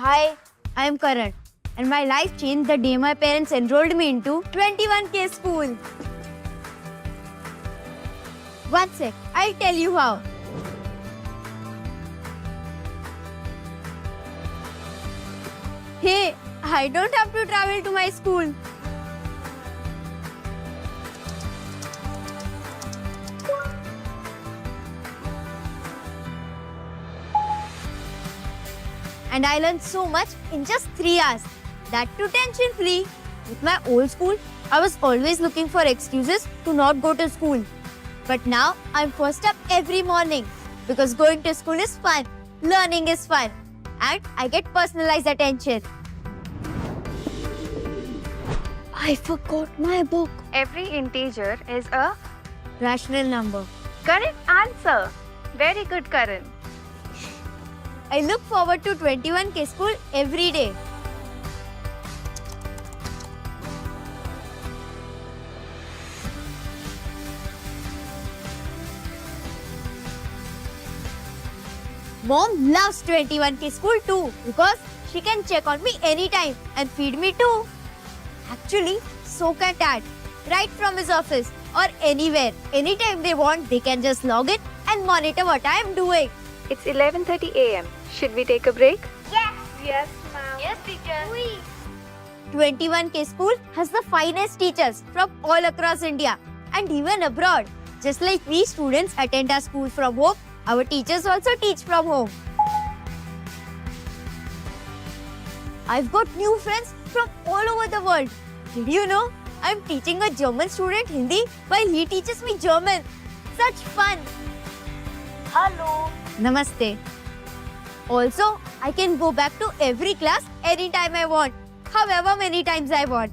Hi, I am Karan, and my life changed the day my parents enrolled me into 21K school. One sec, I'll tell you how. Hey, I don't have to travel to my school. And I learned so much in just 3 hours. That too tension free. With my old school, I was always looking for excuses to not go to school. But now I'm first up every morning because going to school is fun, learning is fun, and I get personalized attention. I forgot my book. Every integer is a Rational number. correct answer. Very good, Karan. I look forward to 21K school every day. Mom loves 21K school too because she can check on me anytime and feed me too. Actually, so can Dad. Right from his office or anywhere. Anytime they want, they can just log in and monitor what I am doing. It's 11:30 a.m. Should we take a break? Yes! Yes, ma'am. Yes, teacher. 21K school has the finest teachers from all across India and even abroad. Just like we students attend our school from home, our teachers also teach from home. I've got new friends from all over the world. Did you know I'm teaching a German student Hindi while he teaches me German? Such fun! Hello! Namaste. Also, I can go back to every class anytime I want, however many times I want.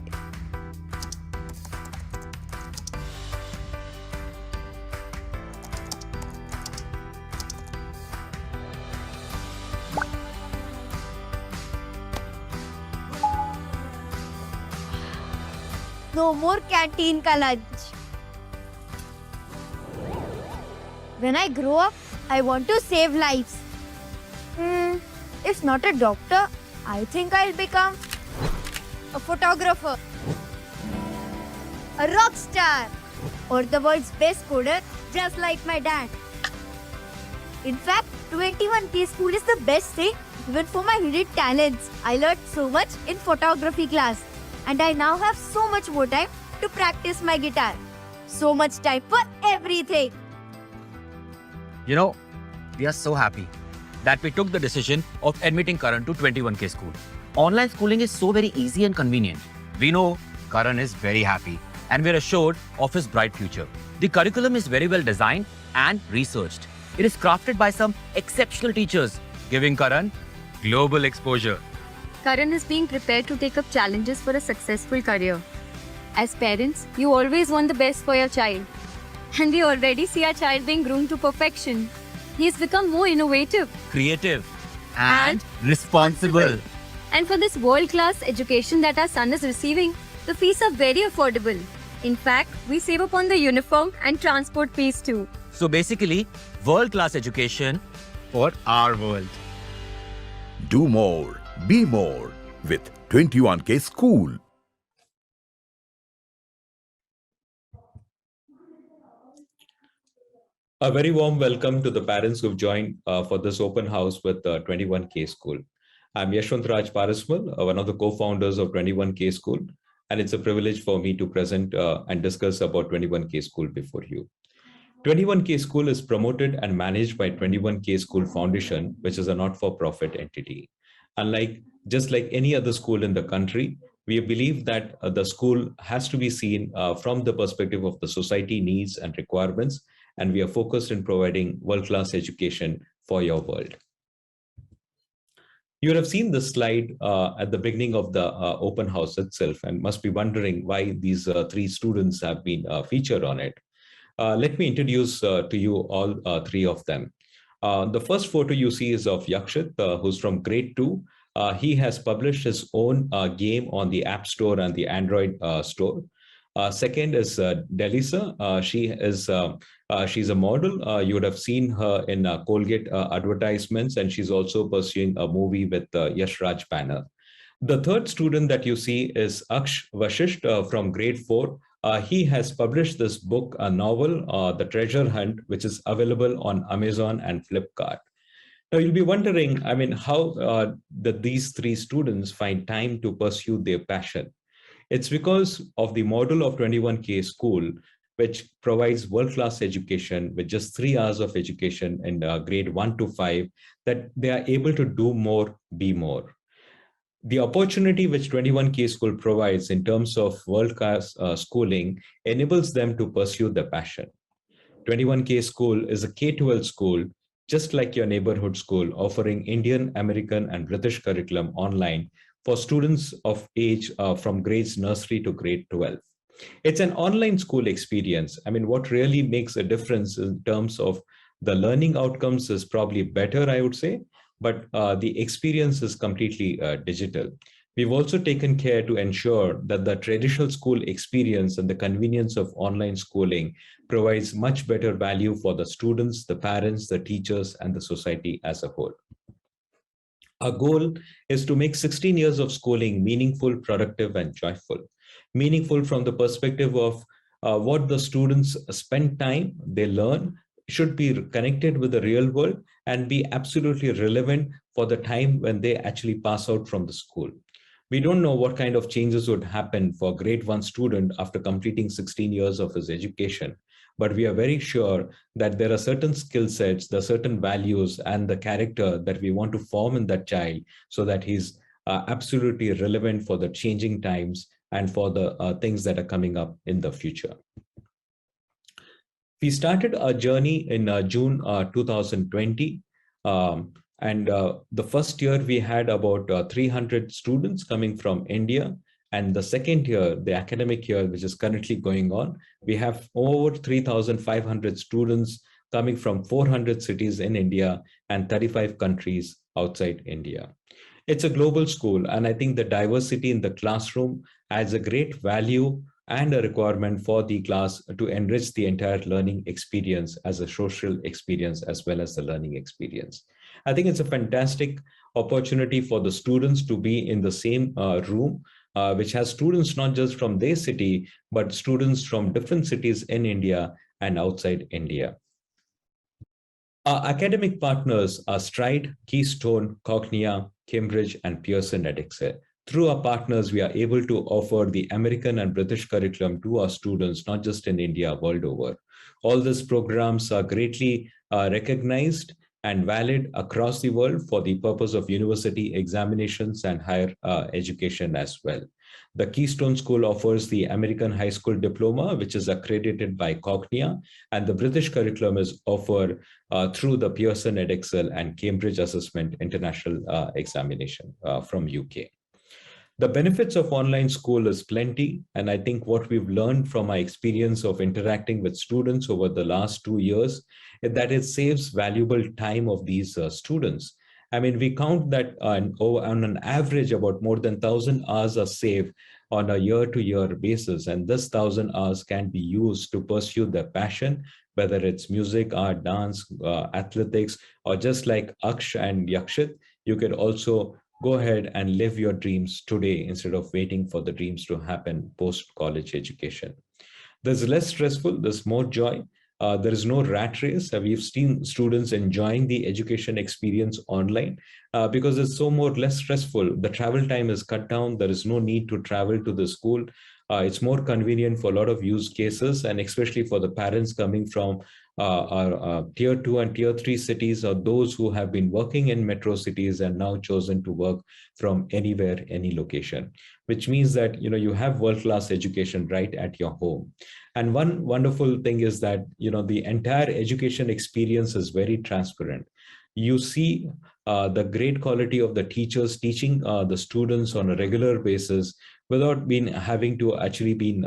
No more canteen ka lunch. When I grow up, I want to save lives. If not a doctor, I think I'll become a photographer, a rock star, or the world's best coder, just like my dad. In fact, 21K school is the best thing even for my hidden talents. I learned so much in photography class, and I now have so much more time to practice my guitar. So much time for everything. You know, we are so happy that we took the decision of admitting Karan to 21K school. Online schooling is so very easy and convenient. We know Karan is very happy and we're assured of his bright future. The curriculum is very well designed and researched. It is crafted by some exceptional teachers, giving Karan global exposure. Karan is being prepared to take up challenges for a successful career. As parents, you always want the best for your child. And we already see our child being groomed to perfection. He has become more innovative. Creative and responsible. And for this world-class education that our son is receiving, the fees are very affordable. In fact, we save up on the uniform and transport fees too. So basically, world-class education for our world. Do more, be more with 21K School. A very warm welcome to the parents who've joined for this open house with 21K School. I'm Yashwant Raj Parasmal, one of the co-founders of 21K School, and it's a privilege for me to present and discuss about 21K School before you. 21K School is promoted and managed by 21K School Foundation, which is a not-for-profit entity. Just like any other school in the country, we believe that the school has to be seen from the perspective of the society needs and requirements, and we are focused in providing world-class education for your world. You would have seen this slide at the beginning of the open house itself and must be wondering why these three students have been featured on it. Let me introduce to you all three of them. The first photo you see is of Yakshit, who's from grade 2. He has published his own game on the App Store and the Android store. Second is Delisa. She's a model. You would have seen her in Colgate advertisements, and she's also pursuing a movie with Yash Raj banner. The third student that you see is Aksh Vashisht from grade 4. He has published this book, a novel, The Treasure Hunt, which is available on Amazon and Flipkart. Now, you'll be wondering, I mean, how did these three students find time to pursue their passion? It's because of the model of 21K School, which provides world-class education with just 3 hours of education in grade 1 to 5, that they are able to do more, be more. The opportunity which 21K School provides in terms of world-class schooling enables them to pursue their passion. 21K School is a K-12 school, just like your neighborhood school, offering Indian, American, and British curriculum online for students of age from grades nursery to grade 12. It's an online school experience. I mean, what really makes a difference in terms of the learning outcomes is probably better, I would say, but the experience is completely digital. We've also taken care to ensure that the traditional school experience and the convenience of online schooling provides much better value for the students, the parents, the teachers, and the society as a whole. Our goal is to make 16 years of schooling meaningful, productive, and joyful. Meaningful from the perspective of what the students spend time, they learn, should be connected with the real world and be absolutely relevant for the time when they actually pass out from the school. We don't know what kind of changes would happen for grade 1 student after completing 16 years of his education, but we are very sure that there are certain skill sets, there are certain values and the character that we want to form in that child so that he's absolutely relevant for the changing times and for the things that are coming up in the future. We started our journey in June 2020. And the first year we had about 300 students coming from India. And the second year, the academic year, which is currently going on, we have over 3,500 students coming from 400 cities in India and 35 countries outside India. It's a global school, and I think the diversity in the classroom adds a great value and a requirement for the class to enrich the entire learning experience as a social experience as well as the learning experience. I think it's a fantastic opportunity for the students to be in the same room, which has students not just from their city, but students from different cities in India and outside India. Our academic partners are Stride, Keystone, Cognia, Cambridge, and Pearson Edexcel. Through our partners, we are able to offer the American and British curriculum to our students, not just in India, world over. All these programs are greatly recognized and valid across the world for the purpose of university examinations and higher education as well. The Keystone School offers the American High School Diploma, which is accredited by Cognia, and the British curriculum is offered through the Pearson Edexcel and Cambridge Assessment International Examination from UK. The benefits of online school is plenty, and I think what we've learned from our experience of interacting with students over the last 2 years is that it saves valuable time of these students. I mean, we count that on an average about more than 1,000 hours are saved on a year-to-year basis, and this 1,000 hours can be used to pursue their passion, whether it's music, art, dance, athletics, or just like Aksh and Yakshit, you could also go ahead and live your dreams today instead of waiting for the dreams to happen post-college education. There's less stressful, there's more joy. There is no rat race. We've seen students enjoying the education experience online because it's so more less stressful. The travel time is cut down. There is no need to travel to the school. It's more convenient for a lot of use cases, and especially for the parents coming from our tier 2 and tier 3 cities, or those who have been working in metro cities and now chosen to work from anywhere, any location, which means that you have world-class education right at your home. And one wonderful thing is that the entire education experience is very transparent. You see the great quality of the teachers teaching the students on a regular basis without having to actually be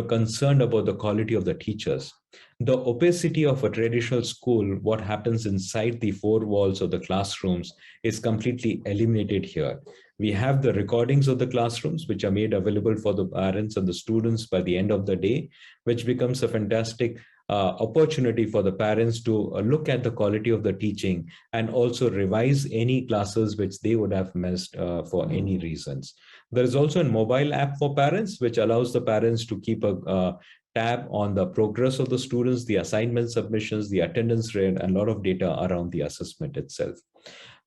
concerned about the quality of the teachers. The opacity of a traditional school, what happens inside the four walls of the classrooms, is completely eliminated here. We have the recordings of the classrooms, which are made available for the parents and the students by the end of the day, which becomes a fantastic opportunity for the parents to look at the quality of the teaching and also revise any classes which they would have missed for any reasons. There is also a mobile app for parents, which allows the parents to keep a tab on the progress of the students, the assignment submissions, the attendance rate, and a lot of data around the assessment itself.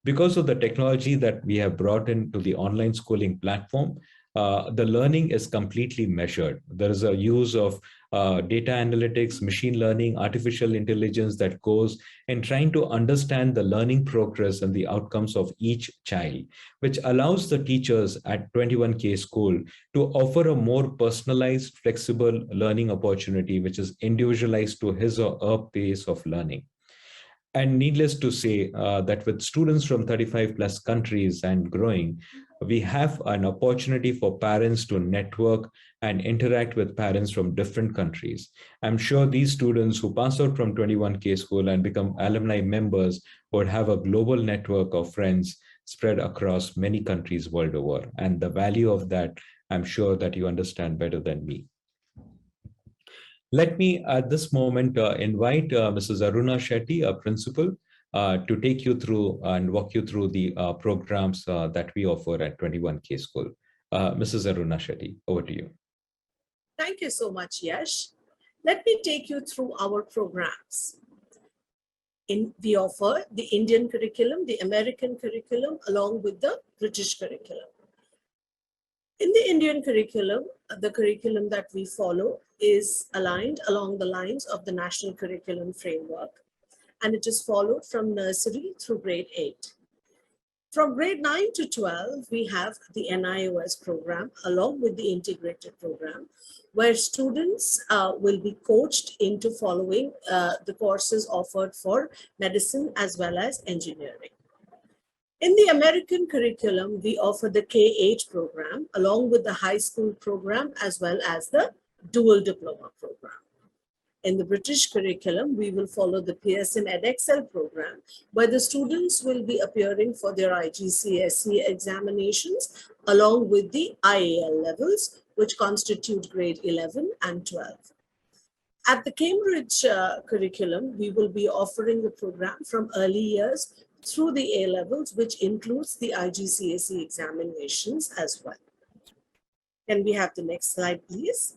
Because of the technology that we have brought into the online schooling platform, the learning is completely measured. There is a use of data analytics, machine learning, artificial intelligence that goes in trying to understand the learning progress and the outcomes of each child, which allows the teachers at 21K School to offer a more personalized, flexible learning opportunity, which is individualized to his or her pace of learning. And needless to say that with students from 35 plus countries and growing, we have an opportunity for parents to network and interact with parents from different countries. I'm sure these students who pass out from 21K School and become alumni members would have a global network of friends spread across many countries world over. And the value of that, I'm sure that you understand better than me. Let me at this moment invite Mrs. Aruna Shetty, a principal, to take you through and walk you through the programs that we offer at 21K School. Mrs. Aruna Shetty, over to you. Thank you so much, Yash. Let me take you through our programs. We offer the Indian curriculum, the American curriculum, along with the British curriculum. In the Indian curriculum, the curriculum that we follow is aligned along the lines of the National Curriculum Framework, and it is followed from nursery through grade 8. From grade 9 to 12, we have the NIOS program along with the integrated program, where students will be coached into following the courses offered for medicine as well as engineering. In the American curriculum, we offer the K8 program along with the high school program as well as the dual diploma program. In the British curriculum, we will follow the Pearson EdXL program, where the students will be appearing for their IGCSE examinations along with the IAL levels, which constitute grade 11 and 12. At the Cambridge curriculum, we will be offering the program from early years through the A levels, which includes the IGCSE examinations as well. Can we have the next slide, please?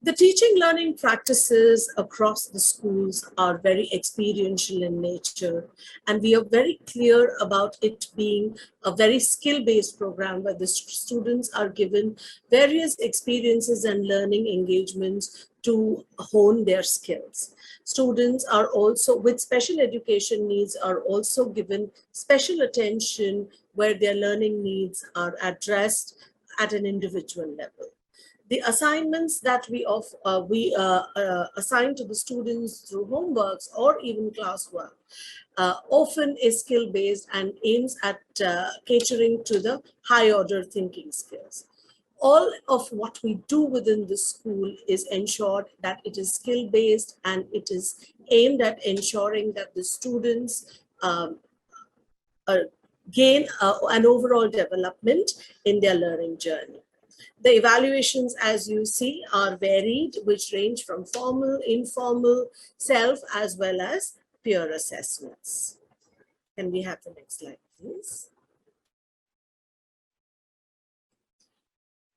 The teaching learning practices across the schools are very experiential in nature, and we are very clear about it being a very skill-based program where the students are given various experiences and learning engagements to hone their skills. Students are also, with special education needs, are also given special attention where their learning needs are addressed at an individual level. The assignments that we assign to the students through homeworks or even classwork often is skill-based and aims at catering to the high-order thinking skills. All of what we do within the school is ensured that it is skill-based and it is aimed at ensuring that the students gain an overall development in their learning journey. The evaluations, as you see, are varied, which range from formal, informal, self, as well as peer assessments. Can we have the next slide, please?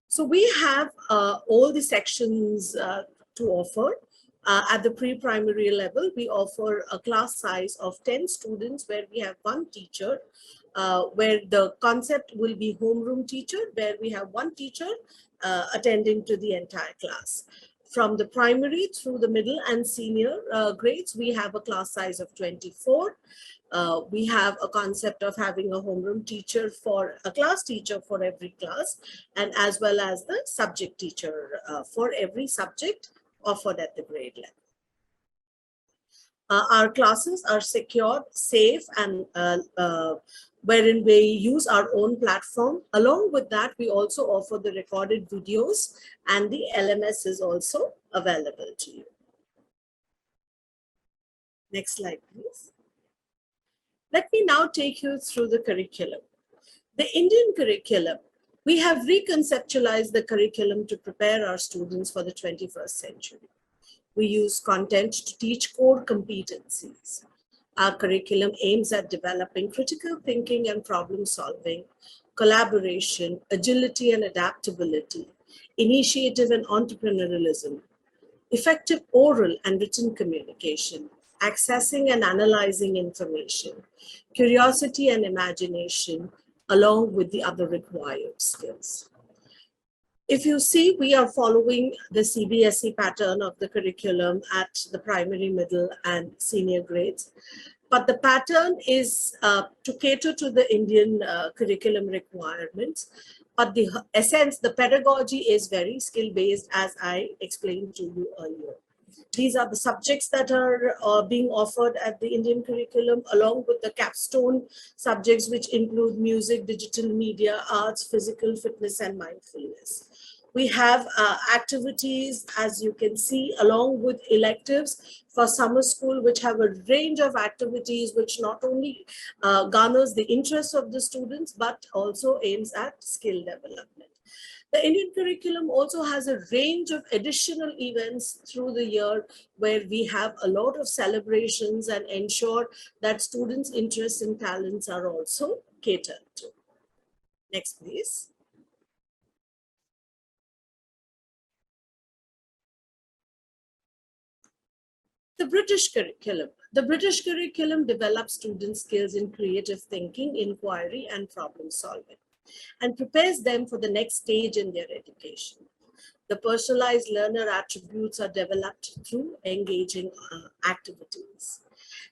So we have all the sections to offer. At the pre-primary level, we offer a class size of 10 students where we have one teacher, where the concept will be homeroom teacher, where we have one teacher attending to the entire class. From the primary through the middle and senior grades, we have a class size of 24. We have a concept of having a homeroom teacher for a class teacher for every class, and as well as the subject teacher for every subject offered at the grade level. Our classes are secure, safe, and wherein we use our own platform. Along with that, we also offer the recorded videos, and the LMS is also available to you. Next slide, please. Let me now take you through the curriculum. The Indian curriculum, we have reconceptualized the curriculum to prepare our students for the 21st century. We use content to teach core competencies. Our curriculum aims at developing critical thinking and problem solving, collaboration, agility and adaptability, initiative and entrepreneurialism, effective oral and written communication, accessing and analyzing information, curiosity and imagination, along with the other required skills. If you see, we are following the CBSE pattern of the curriculum at the primary, middle, and senior grades. But the pattern is to cater to the Indian curriculum requirements. But the essence, the pedagogy is very skill-based, as I explained to you earlier. These are the subjects that are being offered at the Indian curriculum, along with the capstone subjects, which include music, digital media, arts, physical fitness, and mindfulness. We have activities, as you can see, along with electives for summer school, which have a range of activities which not only garners the interest of the students, but also aims at skill development. The Indian curriculum also has a range of additional events through the year where we have a lot of celebrations and ensure that students' interests and talents are also catered to. Next, please. The British curriculum. The British curriculum develops students' skills in creative thinking, inquiry, and problem solving, and prepares them for the next stage in their education. The personalized learner attributes are developed through engaging activities.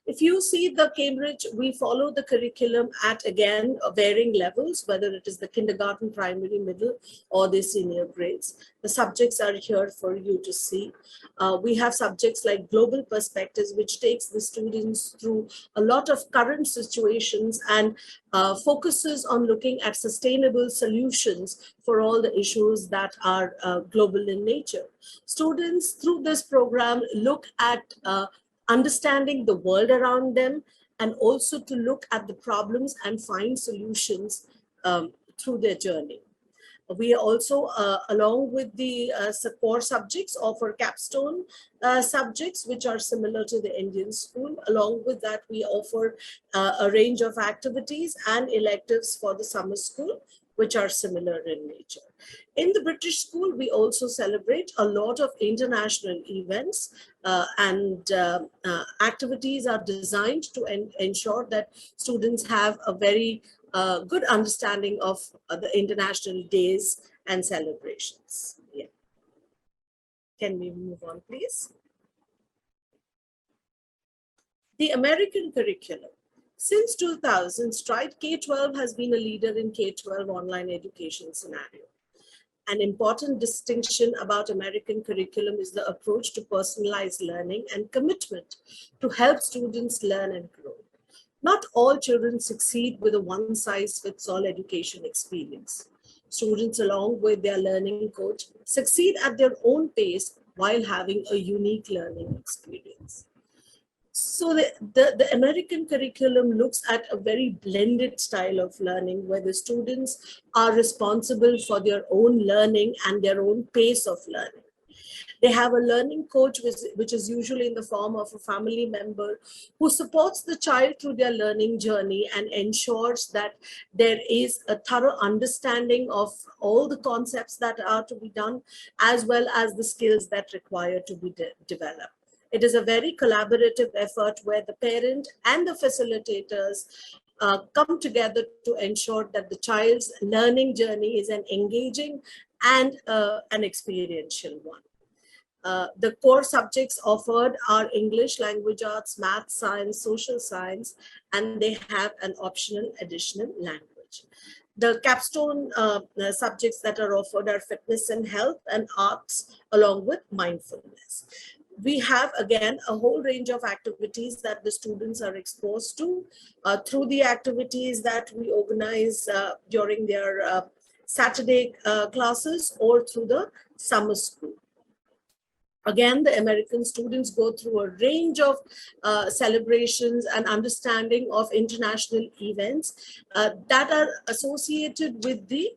If you see the Cambridge, we follow the curriculum at, again, varying levels, whether it is the kindergarten, primary, middle, or the senior grades. The subjects are here for you to see. We have subjects like global perspectives, which takes the students through a lot of current situations and focuses on looking at sustainable solutions for all the issues that are global in nature. Students through this program look at understanding the world around them, and also to look at the problems and find solutions through their journey. We also, along with the core subjects, offer capstone subjects, which are similar to the Indian school. Along with that, we offer a range of activities and electives for the summer school, which are similar in nature. In the British school, we also celebrate a lot of international events and activities are designed to ensure that students have a very good understanding of the international days and celebrations. Yeah. Can we move on, please? The American curriculum. Since 2000, Stride K-12 has been a leader in K-12 online education scenario. An important distinction about American curriculum is the approach to personalized learning and commitment to help students learn and grow. Not all children succeed with a one-size-fits-all education experience. Students, along with their learning coach, succeed at their own pace while having a unique learning experience. So the American curriculum looks at a very blended style of learning where the students are responsible for their own learning and their own pace of learning. They have a learning coach, which is usually in the form of a family member who supports the child through their learning journey and ensures that there is a thorough understanding of all the concepts that are to be done, as well as the skills that require to be developed. It is a very collaborative effort where the parent and the facilitators come together to ensure that the child's learning journey is an engaging and an experiential one. The core subjects offered are English, language arts, math, science, social science, and they have an optional additional language. The capstone subjects that are offered are fitness and health and arts, along with mindfulness. We have, again, a whole range of activities that the students are exposed to through the activities that we organize during their Saturday classes or through the summer school. Again, the American students go through a range of celebrations and understanding of international events that are associated with the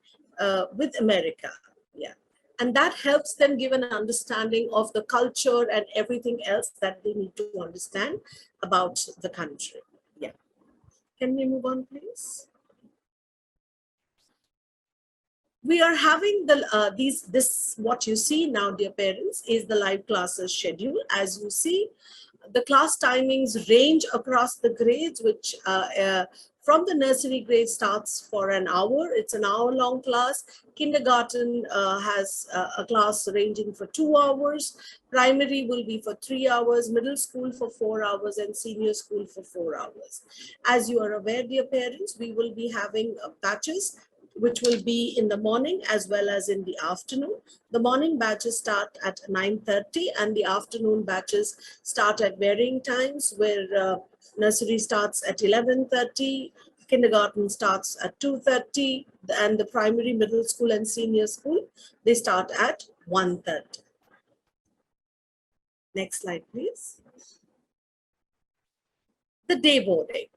with America. Yeah, and that helps them give an understanding of the culture and everything else that they need to understand about the country. Yeah, can we move on, please? We are having this what you see now, dear parents, is the live classes schedule. As you see, the class timings range across the grades, which from the nursery grade starts for an hour. It's an hour-long class. Kindergarten has a class ranging for 2 hours. Primary will be for 3 hours, middle school for 4 hours, and senior school for 4 hours. As you are aware, dear parents, we will be having batches which will be in the morning as well as in the afternoon. The morning batches start at 9:30 and the afternoon batches start at varying times, where nursery starts at 11:30, kindergarten starts at 2:30, and the primary, middle school and senior school, they start at 1:30. Next slide, please. The day boarding.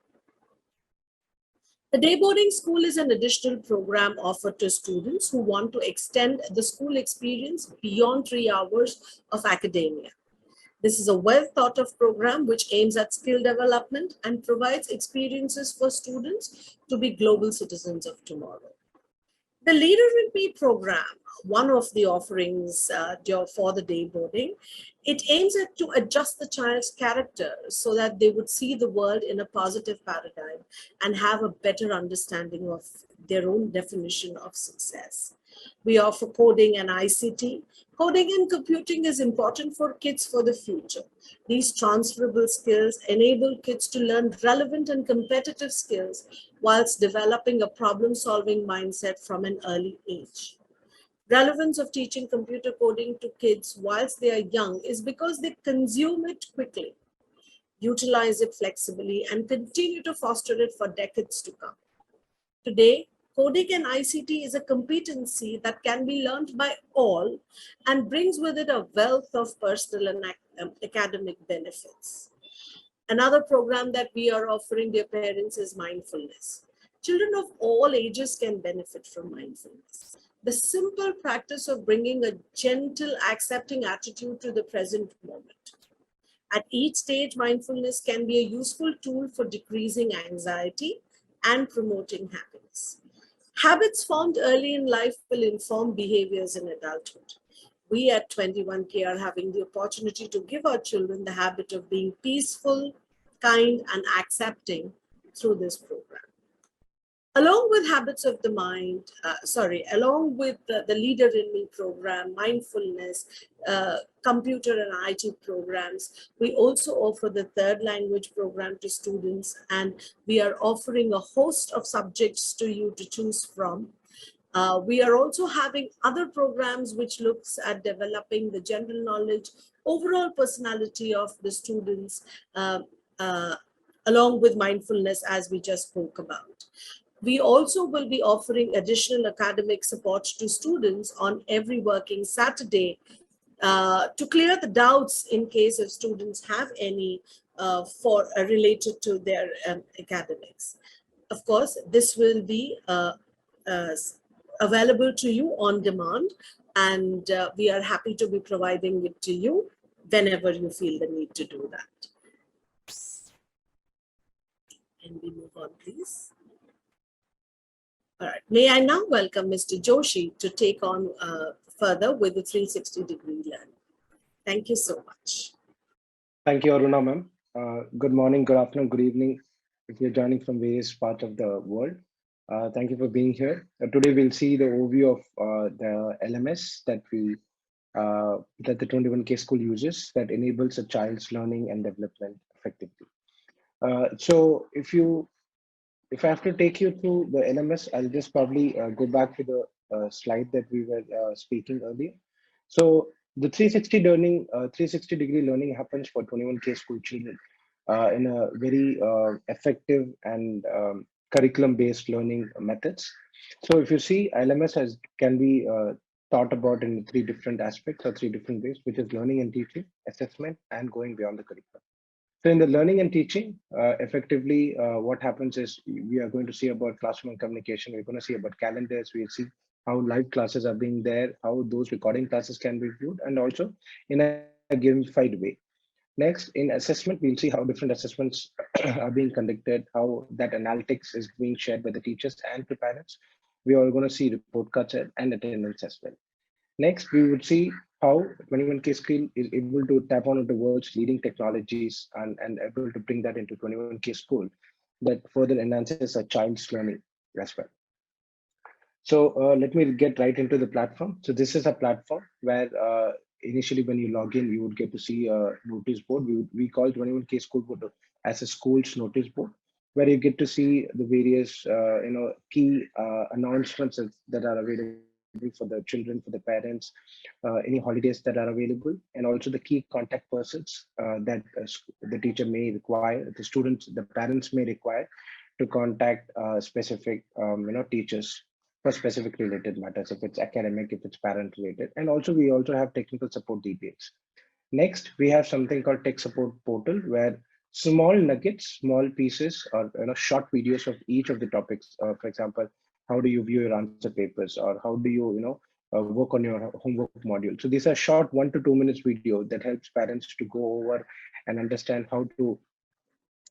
The day boarding school is an additional program offered to students who want to extend the school experience beyond 3 hours of academia. This is a well thought of program which aims at skill development and provides experiences for students to be global citizens of tomorrow. The Leader in Me program, one of the offerings for the day boarding, it aims to adjust the child's character so that they would see the world in a positive paradigm and have a better understanding of their own definition of success. We offer coding and ICT. Coding and computing is important for kids for the future. These transferable skills enable kids to learn relevant and competitive skills whilst developing a problem-solving mindset from an early age. Relevance of teaching computer coding to kids whilst they are young is because they consume it quickly, utilize it flexibly, and continue to foster it for decades to come. Today, coding and ICT is a competency that can be learned by all and brings with it a wealth of personal and academic benefits. Another program that we are offering their parents is mindfulness. Children of all ages can benefit from mindfulness. The simple practice of bringing a gentle, accepting attitude to the present moment. At each stage, mindfulness can be a useful tool for decreasing anxiety and promoting happiness. Habits formed early in life will inform behaviors in adulthood. We at 21K are having the opportunity to give our children the habit of being peaceful, kind, and accepting through this program. Along with habits of the mind, along with the Leader in Me program, mindfulness, computer and IT programs, we also offer the third language program to students, and we are offering a host of subjects to you to choose from. We are also having other programs which looks at developing the general knowledge, overall personality of the students, along with mindfulness, as we just spoke about. We also will be offering additional academic support to students on every working Saturday to clear the doubts in case if students have any related to their academics. Of course, this will be available to you on demand, and we are happy to be providing it to you whenever you feel the need to do that. Can we move on, please? All right. May I now welcome Mr. Joshi to take on further with the 360-degree learning. Thank you so much. Thank you, Aruna ma'am. Good morning, good afternoon, good evening, if you're joining from various parts of the world. Thank you for being here. Today we'll see the overview of the LMS that the 21K school uses that enables a child's learning and development effectively. So if I have to take you through the LMS, I'll just probably go back to the slide that we were speaking earlier. So the 360-degree learning happens for 21K school children in a very effective and curriculum-based learning methods. So if you see, LMS can be thought about in three different aspects or three different ways, which is learning and teaching, assessment, and going beyond the curriculum. So in the learning and teaching, effectively, what happens is we are going to see about classroom and communication. We're going to see about calendars. We'll see how live classes are being there, how those recording classes can be viewed, and also in a gamified way. Next, in assessment, we'll see how different assessments are being conducted, how that analytics is being shared by the teachers and the parents. We are going to see report cards and attendance as well. Next, we would see how 21K Skill is able to tap on the world's leading technologies and able to bring that into 21K School that further enhances a child's learning as well. So let me get right into the platform. So this is a platform where initially when you log in, you would get to see a notice board. We call 21K School Board as a school's notice board, where you get to see the various key announcements that are available for the children, for the parents, any holidays that are available, and also the key contact persons that the teacher may require, the students, the parents may require to contact specific teachers for specific related matters, if it's academic, if it's parent related. And also we also have technical support details. Next, we have something called tech support portal, where small nuggets, small pieces, or short videos of each of the topics. For example, how do you view your answer papers, or how do you work on your homework module. So these are short 1 to 2 minutes video that helps parents to go over and understand how to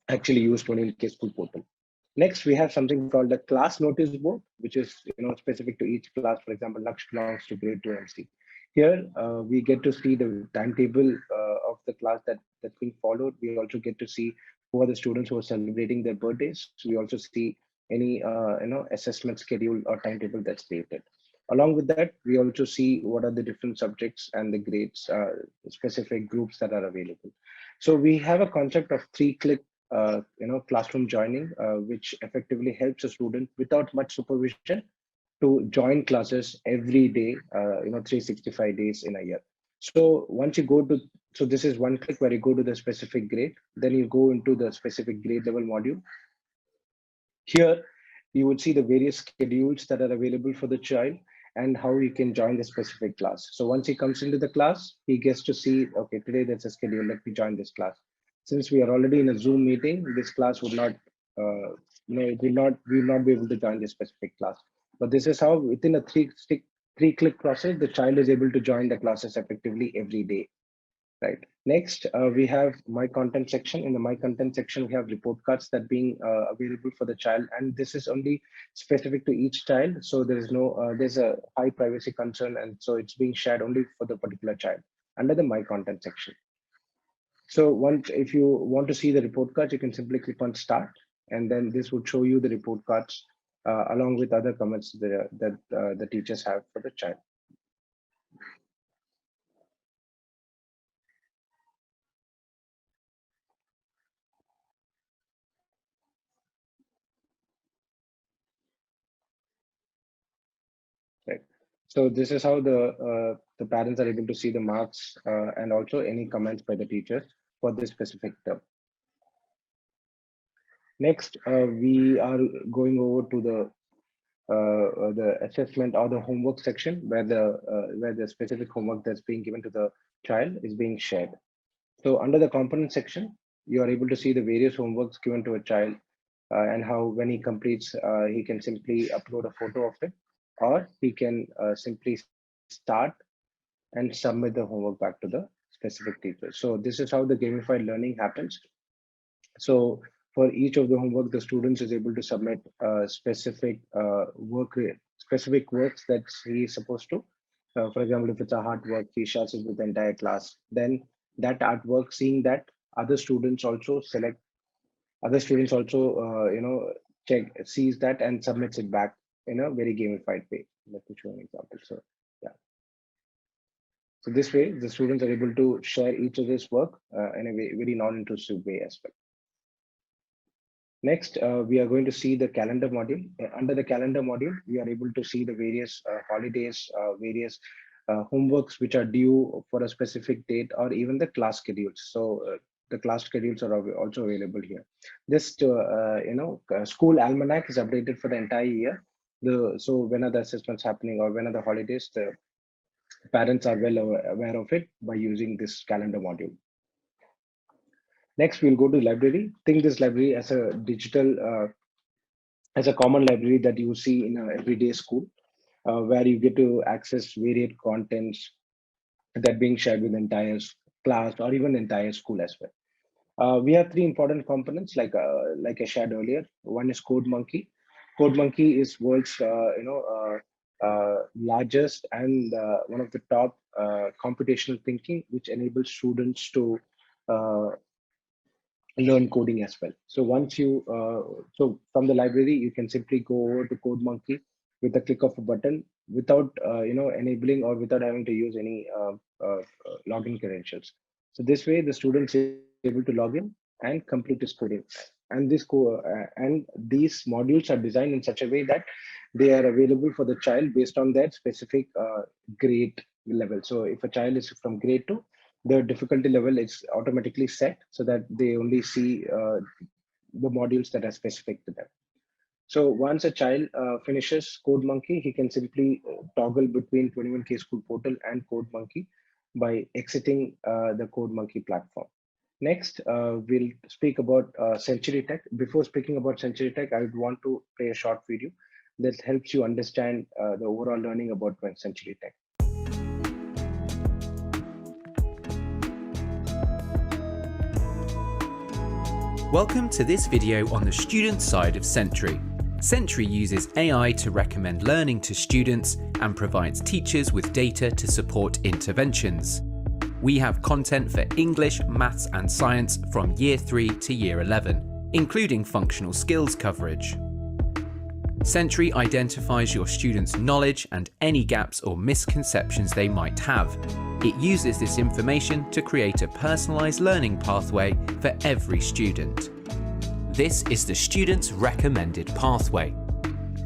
actually use 21K School portal. Next, we have something called the class notice board, which is specific to each class. For example, Laksh belongs to grade 2 MC. Here, we get to see the timetable of the class that's being followed. We also get to see who are the students who are celebrating their birthdays. So we also see any assessment schedule or timetable that's created. Along with that, we also see what are the different subjects and the grades, specific groups that are available. So we have a concept of 3-click classroom joining, which effectively helps a student without much supervision to join classes every day, 365 days in a year. So once you go to, so this is one click where you go to the specific grade, then you go into the specific grade level module. Here, you would see the various schedules that are available for the child and how you can join the specific class. So once he comes into the class, he gets to see, okay, today there's a schedule, let me join this class. Since we are already in a Zoom meeting, this class would not, we will not be able to join this specific class. But this is how within a three-click process, the child is able to join the classes effectively every day. Right. Next, we have my content section. In the my content section, we have report cards that being available for the child, and this is only specific to each child. So there is no, there's a high privacy concern, and so it's being shared only for the particular child under the my content section. So once, if you want to see the report cards, you can simply click on start, and then this would show you the report cards along with other comments that the teachers have for the child. Right. So this is how the parents are able to see the marks and also any comments by the teachers for this specific term. Next, we are going over to the assessment or the homework section where the specific homework that's being given to the child is being shared. So under the component section, you are able to see the various homeworks given to a child and how when he completes, he can simply upload a photo of it, or he can simply start and submit the homework back to the specific teacher. So this is how the gamified learning happens. So for each of the homework, the students is able to submit specific works that he is supposed to. For example, if it's a artwork, he shares it with the entire class. Then that artwork, seeing that other students also sees that and submits it back in a very gamified way. Let me show an example. So yeah. So this way, the students are able to share each other's work in a very non-intrusive way as well. Next, we are going to see the calendar module. Under the calendar module, we are able to see the various holidays, various homeworks which are due for a specific date, or even the class schedules. So the class schedules are also available here. This school almanac is updated for the entire year. So when are the assessments happening, or when are the holidays, the Parents are well aware of it by using this calendar module. Next, we'll go to library. Think this library as a digital, as a common library that you see in a everyday school, where you get to access varied contents that being shared with the entire class or even entire school as well. We have three important components, like I shared earlier. One is CodeMonkey. CodeMonkey is world's largest and one of the top computational thinking, which enables students to learn coding as well. So once you so from the library, you can simply go over to CodeMonkey with a click of a button without enabling or without having to use any login credentials. So this way, the students is able to log in and complete his coding. And these modules are designed in such a way that they are available for the child based on their specific grade level. So if a child is from grade 2, the difficulty level is automatically set so that they only see the modules that are specific to them. So once a child finishes CodeMonkey, he can simply toggle between 21K School portal and CodeMonkey by exiting the CodeMonkey platform. Next, we'll speak about Century Tech. Before speaking about Century Tech, I would want to play a short video that helps you understand the overall learning about Century Tech. Welcome to this video on the student side of Century. Century uses AI to recommend learning to students and provides teachers with data to support interventions. We have content for English, Maths and Science from Year 3 to Year 11, including functional skills coverage. Century identifies your students' knowledge and any gaps or misconceptions they might have. It uses this information to create a personalised learning pathway for every student. This is the student's recommended pathway.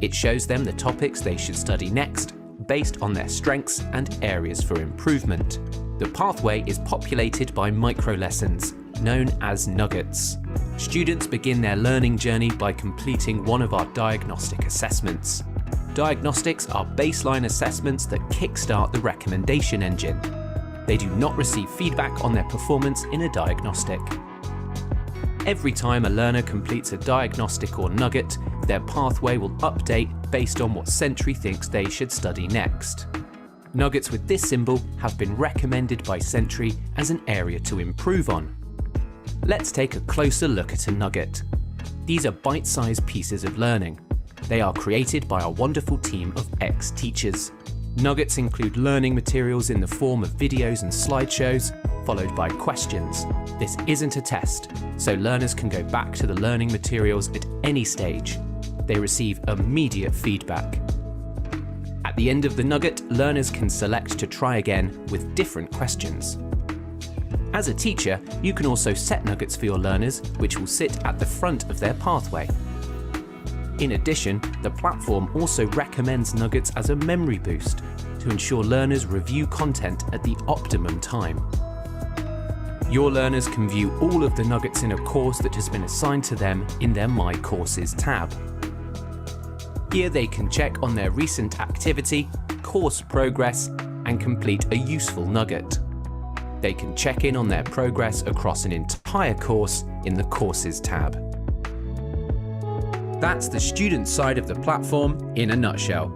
It shows them the topics they should study next, based on their strengths and areas for improvement. The pathway is populated by micro-lessons, known as nuggets. Students begin their learning journey by completing one of our diagnostic assessments. Diagnostics are baseline assessments that kickstart the recommendation engine. They do not receive feedback on their performance in a diagnostic. Every time a learner completes a diagnostic or nugget, their pathway will update based on what Century thinks they should study next. Nuggets with this symbol have been recommended by Century as an area to improve on. Let's take a closer look at a nugget. These are bite-sized pieces of learning. They are created by a wonderful team of ex-teachers. Nuggets include learning materials in the form of videos and slideshows, followed by questions. This isn't a test, so learners can go back to the learning materials at any stage. They receive immediate feedback. At the end of the nugget, learners can select to try again with different questions. As a teacher, you can also set nuggets for your learners, which will sit at the front of their pathway. In addition, the platform also recommends nuggets as a memory boost to ensure learners review content at the optimum time. Your learners can view all of the nuggets in a course that has been assigned to them in their My Courses tab. Here they can check on their recent activity, course progress, and complete a useful nugget. They can check in on their progress across an entire course in the Courses tab. That's the student side of the platform in a nutshell.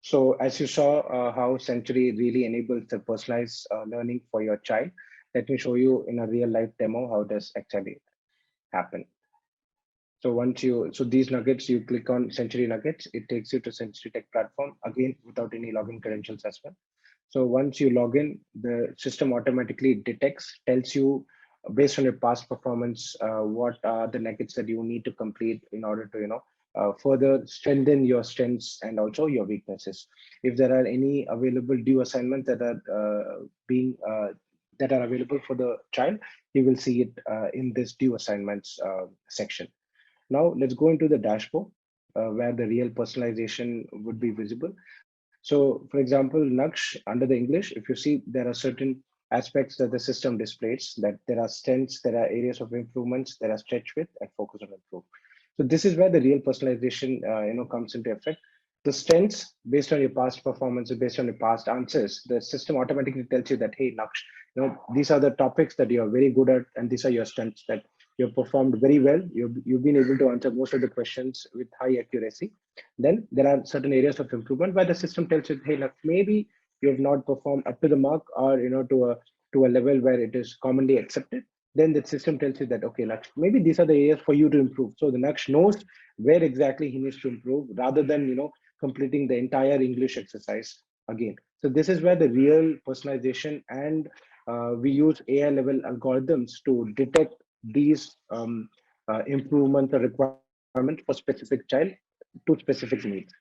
So as you saw how Century really enables the personalized learning for your child, let me show you in a real life demo how does actually happen. So these nuggets, you click on Century Nuggets, it takes you to Century Tech platform, again, without any login credentials as well. So once you log in, the system automatically detects, tells you based on your past performance, what are the nuggets that you need to complete in order to, further strengthen your strengths and also your weaknesses. If there are any available due assignments that are that are available for the child, you will see it in this due assignments section. Now let's go into the dashboard where the real personalization would be visible. So for example, Naksh, under the English, if you see, there are certain aspects that the system displays, that there are strengths, there are areas of improvements, there are stretch width and focus on improve. So this is where the real personalization, comes into effect. The strengths based on your past performance, based on your past answers, the system automatically tells you that, hey, Naksh, these are the topics that you are very good at, and these are your strengths that you've performed very well. You've been able to answer most of the questions with high accuracy. Then there are certain areas of improvement where the system tells you, hey, look, maybe you have not performed up to the mark, or to a level where it is commonly accepted. Then the system tells you that, okay, Naksh, maybe these are the areas for you to improve. So the Naksh knows where exactly he needs to improve, rather than completing the entire English exercise again. So this is where the real personalization, and we use AI level algorithms to detect these improvements or requirements for specific child to specific needs.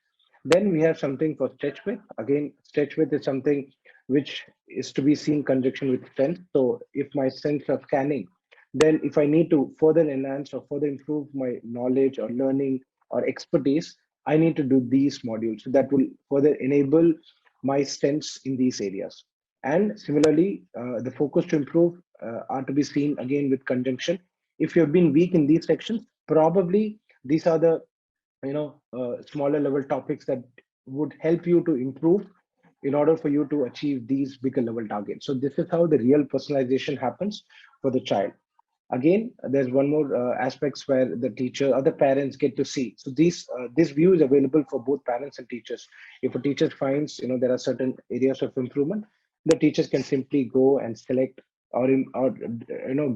Then we have something for stretch width. Again, stretch width is something which is to be seen in conjunction with strength. So if my strengths are scanning, then if I need to further enhance or further improve my knowledge or learning or expertise, I need to do these modules. So that will further enable my strengths in these areas. And similarly, the focus to improve are to be seen again with conjunction. If you've been weak in these sections, probably these are the smaller level topics that would help you to improve in order for you to achieve these bigger level targets. So this is how the real personalization happens for the child. Again, there's one more aspects where the teacher or the parents get to see. So this view is available for both parents and teachers. If a teacher finds there are certain areas of improvement, the teachers can simply go and select or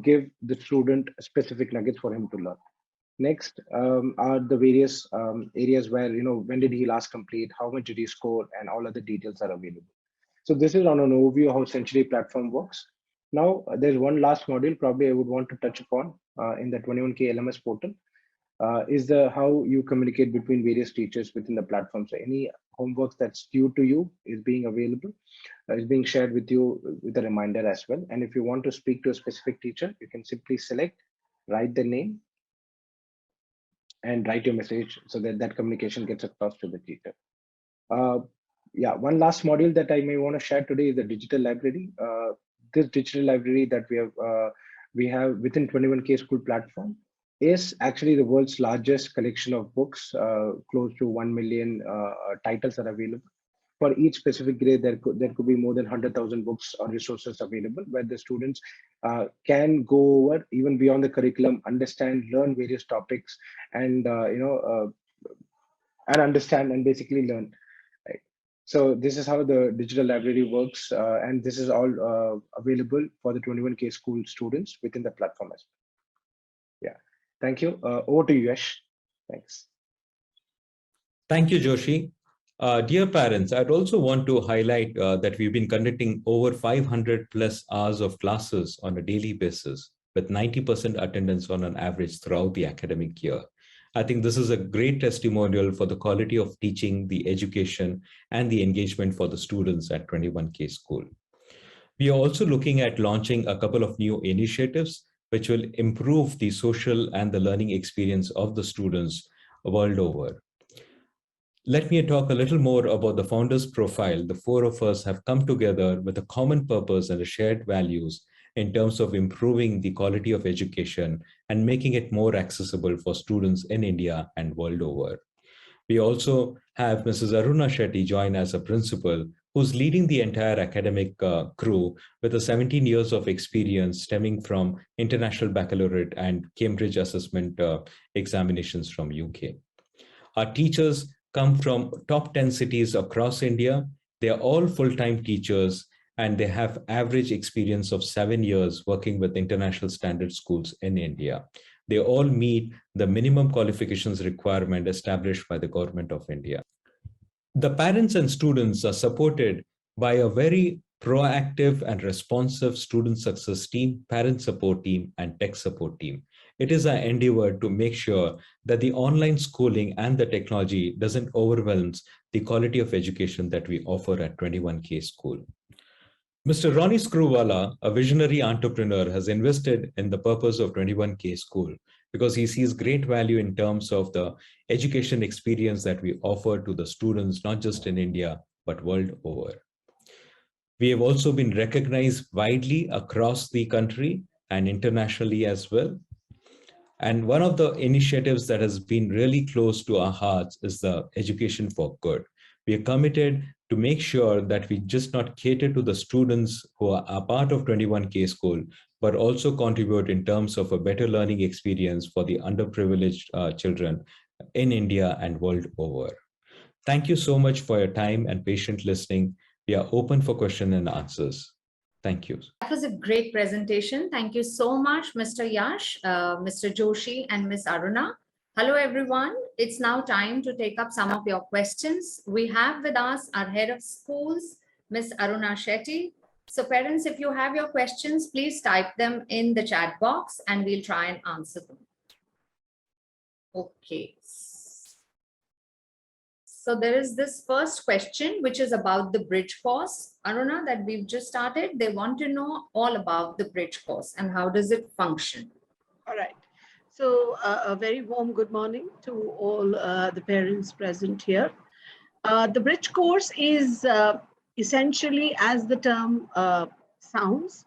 give the student specific nuggets for him to learn. Next are the various areas where when did he last complete, how much did he score, and all other details are available. So this is on an overview of how Century platform works. Now, there's one last module probably I would want to touch upon in the 21K LMS portal, is how you communicate between various teachers within the platform. So any homework that's due to you is being available, is being shared with you with a reminder as well. And if you want to speak to a specific teacher, you can simply select, write the name, and write your message so that communication gets across to the teacher. One last module that I may want to share today is the digital library. This digital library that we have within 21K School platform is actually the world's largest collection of books. Close to 1 million titles are available. For each specific grade, there could be more than 100,000 books or resources available, where the students can go over even beyond the curriculum, understand, learn various topics, and understand and basically learn. Right. So this is how the digital library works, and this is all available for the 21K School students within the platform as well. Yeah, thank you. Over to you, Yash. Thanks. Thank you, Joshi. Dear parents, I'd also want to highlight that we've been conducting over 500 plus hours of classes on a daily basis, with 90% attendance on an average throughout the academic year. I think this is a great testimonial for the quality of teaching, the education, and the engagement for the students at 21K School. We are also looking at launching a couple of new initiatives which will improve the social and the learning experience of the students world over. Let me talk a little more about the founder's profile. The four of us have come together with a common purpose and a shared values in terms of improving the quality of education and making it more accessible for students in India and world over. We also have Mrs. Aruna Shetty join as a principal, who's leading the entire academic crew with 17 years of experience stemming from International Baccalaureate and Cambridge Assessment examinations from UK. Our teachers come from top 10 cities across India. They are all full-time teachers, and they have average experience of 7 years working with international standard schools in India. They all meet the minimum qualifications requirement established by the Government of India. The parents and students are supported by a very proactive and responsive student success team, parent support team, and tech support team. It is our endeavor to make sure that the online schooling and the technology doesn't overwhelm the quality of education that we offer at 21K School. Mr. Ronnie Screwvala, a visionary entrepreneur, has invested in the purpose of 21K School because he sees great value in terms of the education experience that we offer to the students, not just in India, but world over. We have also been recognized widely across the country and internationally as well. And one of the initiatives that has been really close to our hearts is the Education for Good. We are committed to make sure that we just not cater to the students who are a part of 21K School, but also contribute in terms of a better learning experience for the underprivileged children in India and world over. Thank you so much for your time and patient listening. We are open for question and answers. Thank you. That was a great presentation. Thank you so much, Mr. Yash, Mr. Joshi, and Ms. Aruna. Hello, everyone. It's now time to take up some of your questions. We have with us our head of schools, Ms. Aruna Shetty. So parents, if you have your questions, please type them in the chat box and we'll try and answer them. Okay. So there is this first question, which is about the bridge course, Aruna, that we've just started. They want to know all about the bridge course and how does it function? All right. So a very warm good morning to all the parents present here. The bridge course is essentially, as the term sounds,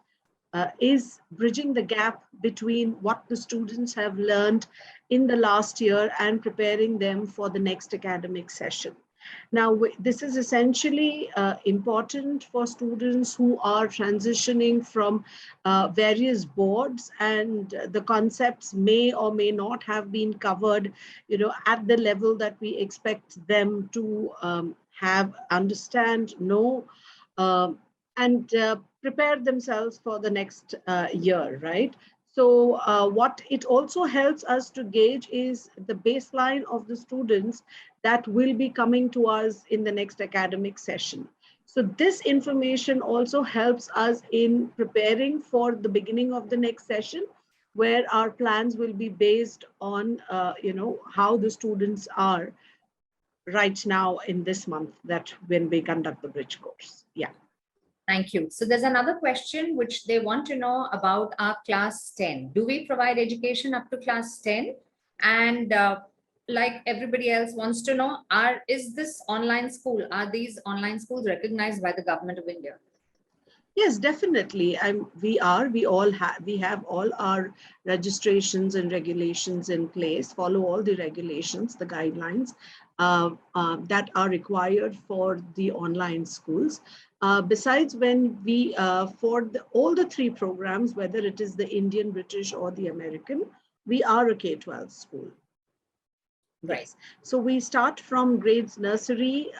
is bridging the gap between what the students have learned in the last year and preparing them for the next academic session. Now, this is essentially important for students who are transitioning from various boards, and the concepts may or may not have been covered, at the level that we expect them to have, understand, know, and prepare themselves for the next year, right? So what it also helps us to gauge is the baseline of the students that will be coming to us in the next academic session. So this information also helps us in preparing for the beginning of the next session, where our plans will be based on, how the students are right now in this month that when we conduct the bridge course. Yeah. Thank you. So there's another question which they want to know about our class 10. Do we provide education up to class 10? And like everybody else wants to know, is this online school? Are these online schools recognized by the government of India? Yes, definitely. We have all our registrations and regulations in place, follow all the regulations, the guidelines that are required for the online schools. Besides, when we, for all the three programs, whether it is the Indian, British, or the American, we are a K-12 school. Right. Yes. So we start from grades nursery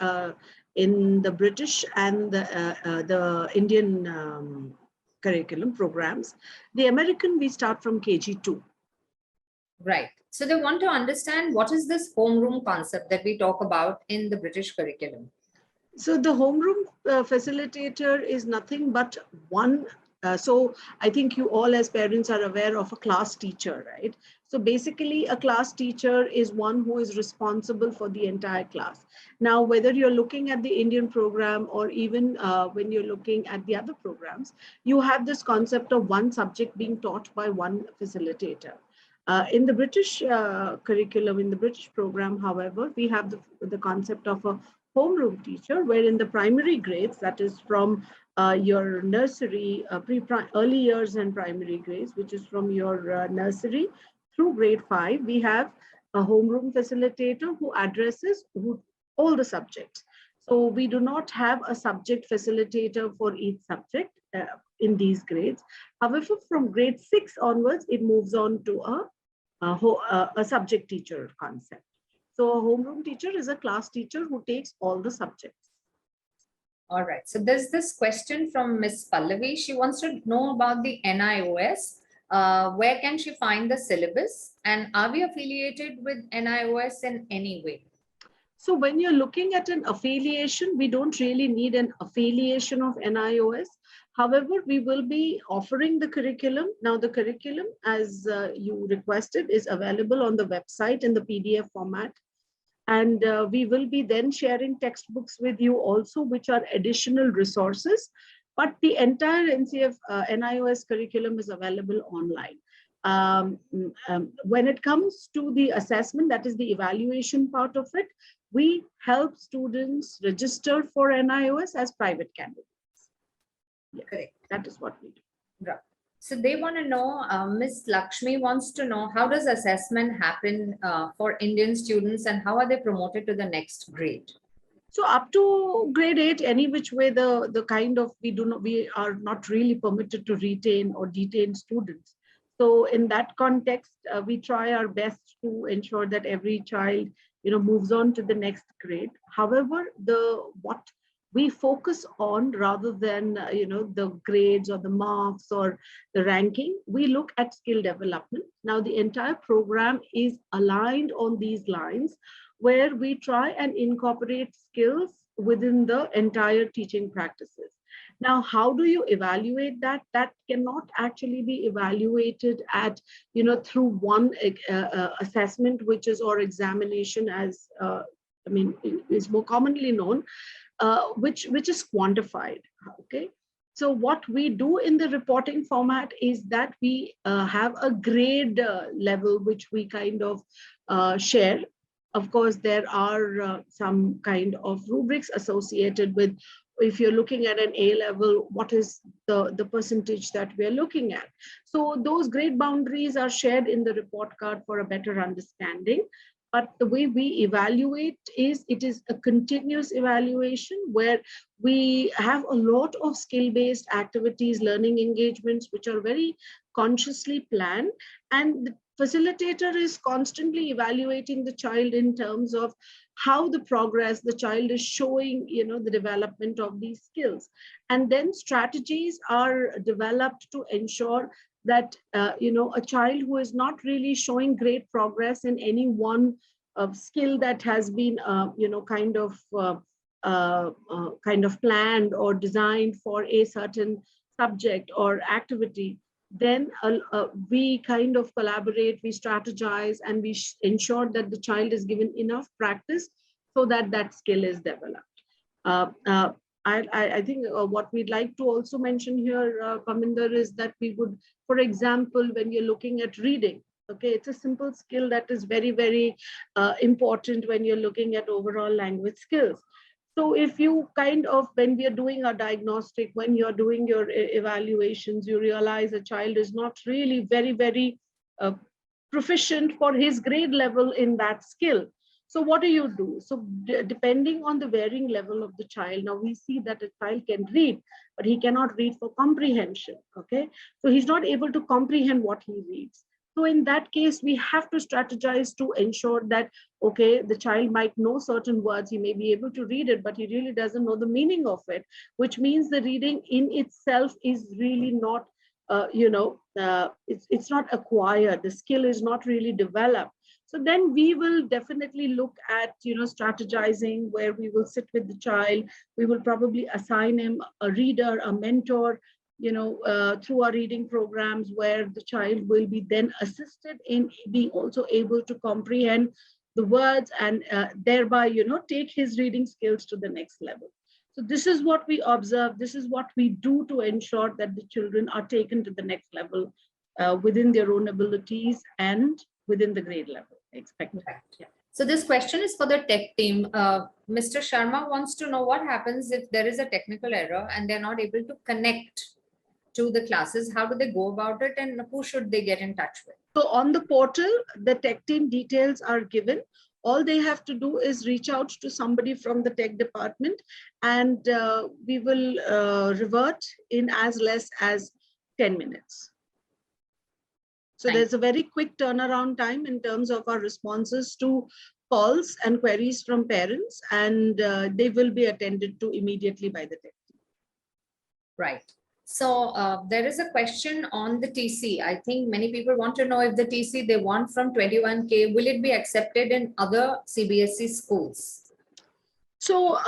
in the British and the Indian curriculum programs. The American, we start from KG2. Right. So they want to understand what is this homeroom concept that we talk about in the British curriculum? So the homeroom facilitator is nothing but one. So I think you all as parents are aware of a class teacher, right? So basically a class teacher is one who is responsible for the entire class. Now, whether you're looking at the Indian program or even when you're looking at the other programs, you have this concept of one subject being taught by one facilitator. In the British curriculum, in the British program, however, we have the concept of a homeroom teacher, where in the primary grades, that is from your nursery, early years and primary grades, which is from your nursery through grade 5, we have a homeroom facilitator who addresses all the subjects. So we do not have a subject facilitator for each subject in these grades. However, from grade 6 onwards, it moves on to a subject teacher concept. So a homeroom teacher is a class teacher who takes all the subjects. All right. So there's this question from Ms. Pallavi. She wants to know about the NIOS. Where can she find the syllabus? And are we affiliated with NIOS in any way? So when you're looking at an affiliation, we don't really need an affiliation of NIOS. However, we will be offering the curriculum. Now, the curriculum, as you requested, is available on the website in the PDF format. And we will be then sharing textbooks with you also, which are additional resources. But the entire NIOS curriculum is available online. When it comes to the assessment, that is the evaluation part of it, we help students register for NIOS as private candidates. Yeah, correct. That is what we do. Right. So they want to know, Miss Lakshmi wants to know, how does assessment happen for Indian students and how are they promoted to the next grade? So up to grade 8, any which way the kind of we are not really permitted to retain or detain students. So in that context, we try our best to ensure that every child moves on to the next grade. However, what we focus on rather than the grades or the marks or the ranking, we look at skill development. Now the entire program is aligned on these lines, where we try and incorporate skills within the entire teaching practices. Now, how do you evaluate that? That cannot actually be evaluated at, through one assessment, which is, or examination as, is more commonly known, which is quantified, okay? So what we do in the reporting format is that we have a grade level, which we kind of share. Of course, there are some kind of rubrics associated with, if you're looking at an A level, what is the percentage that we're looking at. So those grade boundaries are shared in the report card for a better understanding. But the way we evaluate is, it is a continuous evaluation where we have a lot of skill-based activities, learning engagements, which are very consciously planned. And the facilitator is constantly evaluating the child in terms of how the progress the child is showing, the development of these skills. And then strategies are developed to ensure that, a child who is not really showing great progress in any one skill that has been, kind of planned or designed for a certain subject or activity, then we kind of collaborate, we strategize, and we ensure that the child is given enough practice so that that skill is developed. I think what we'd like to also mention here, Paminder, is that we would, for example, when you're looking at reading, okay, it's a simple skill that is very, very important when you're looking at overall language skills. So if you kind of, when we are doing our diagnostic, when you're doing your evaluations, you realize a child is not really very, very proficient for his grade level in that skill. So what do? So depending on the varying level of the child, now we see that a child can read, but he cannot read for comprehension, okay? So he's not able to comprehend what he reads. So in that case, we have to strategize to ensure that, okay, the child might know certain words, he may be able to read it, but he really doesn't know the meaning of it, which means the reading in itself is really not, it's not acquired, the skill is not really developed. So then we will definitely look at, strategizing, where we will sit with the child, we will probably assign him a reader, a mentor, through our reading programs, where the child will be then assisted in being also able to comprehend the words and thereby, take his reading skills to the next level. So this is what we observe. This is what we do to ensure that the children are taken to the next level within their own abilities and within the grade level expected. Yeah. So this question is for the tech team. Mr. Sharma wants to know what happens if there is a technical error and they're not able to connect to the classes. How do they go about it, and who should they get in touch with? So on the portal, the tech team details are given. All they have to do is reach out to somebody from the tech department, and we will revert in as less as 10 minutes. So there's a very quick turnaround time in terms of our responses to calls and queries from parents, and they will be attended to immediately by the tech team. Right. So there is a question on the TC. I think many people want to know if the TC they want from 21K, will it be accepted in other CBSE schools? So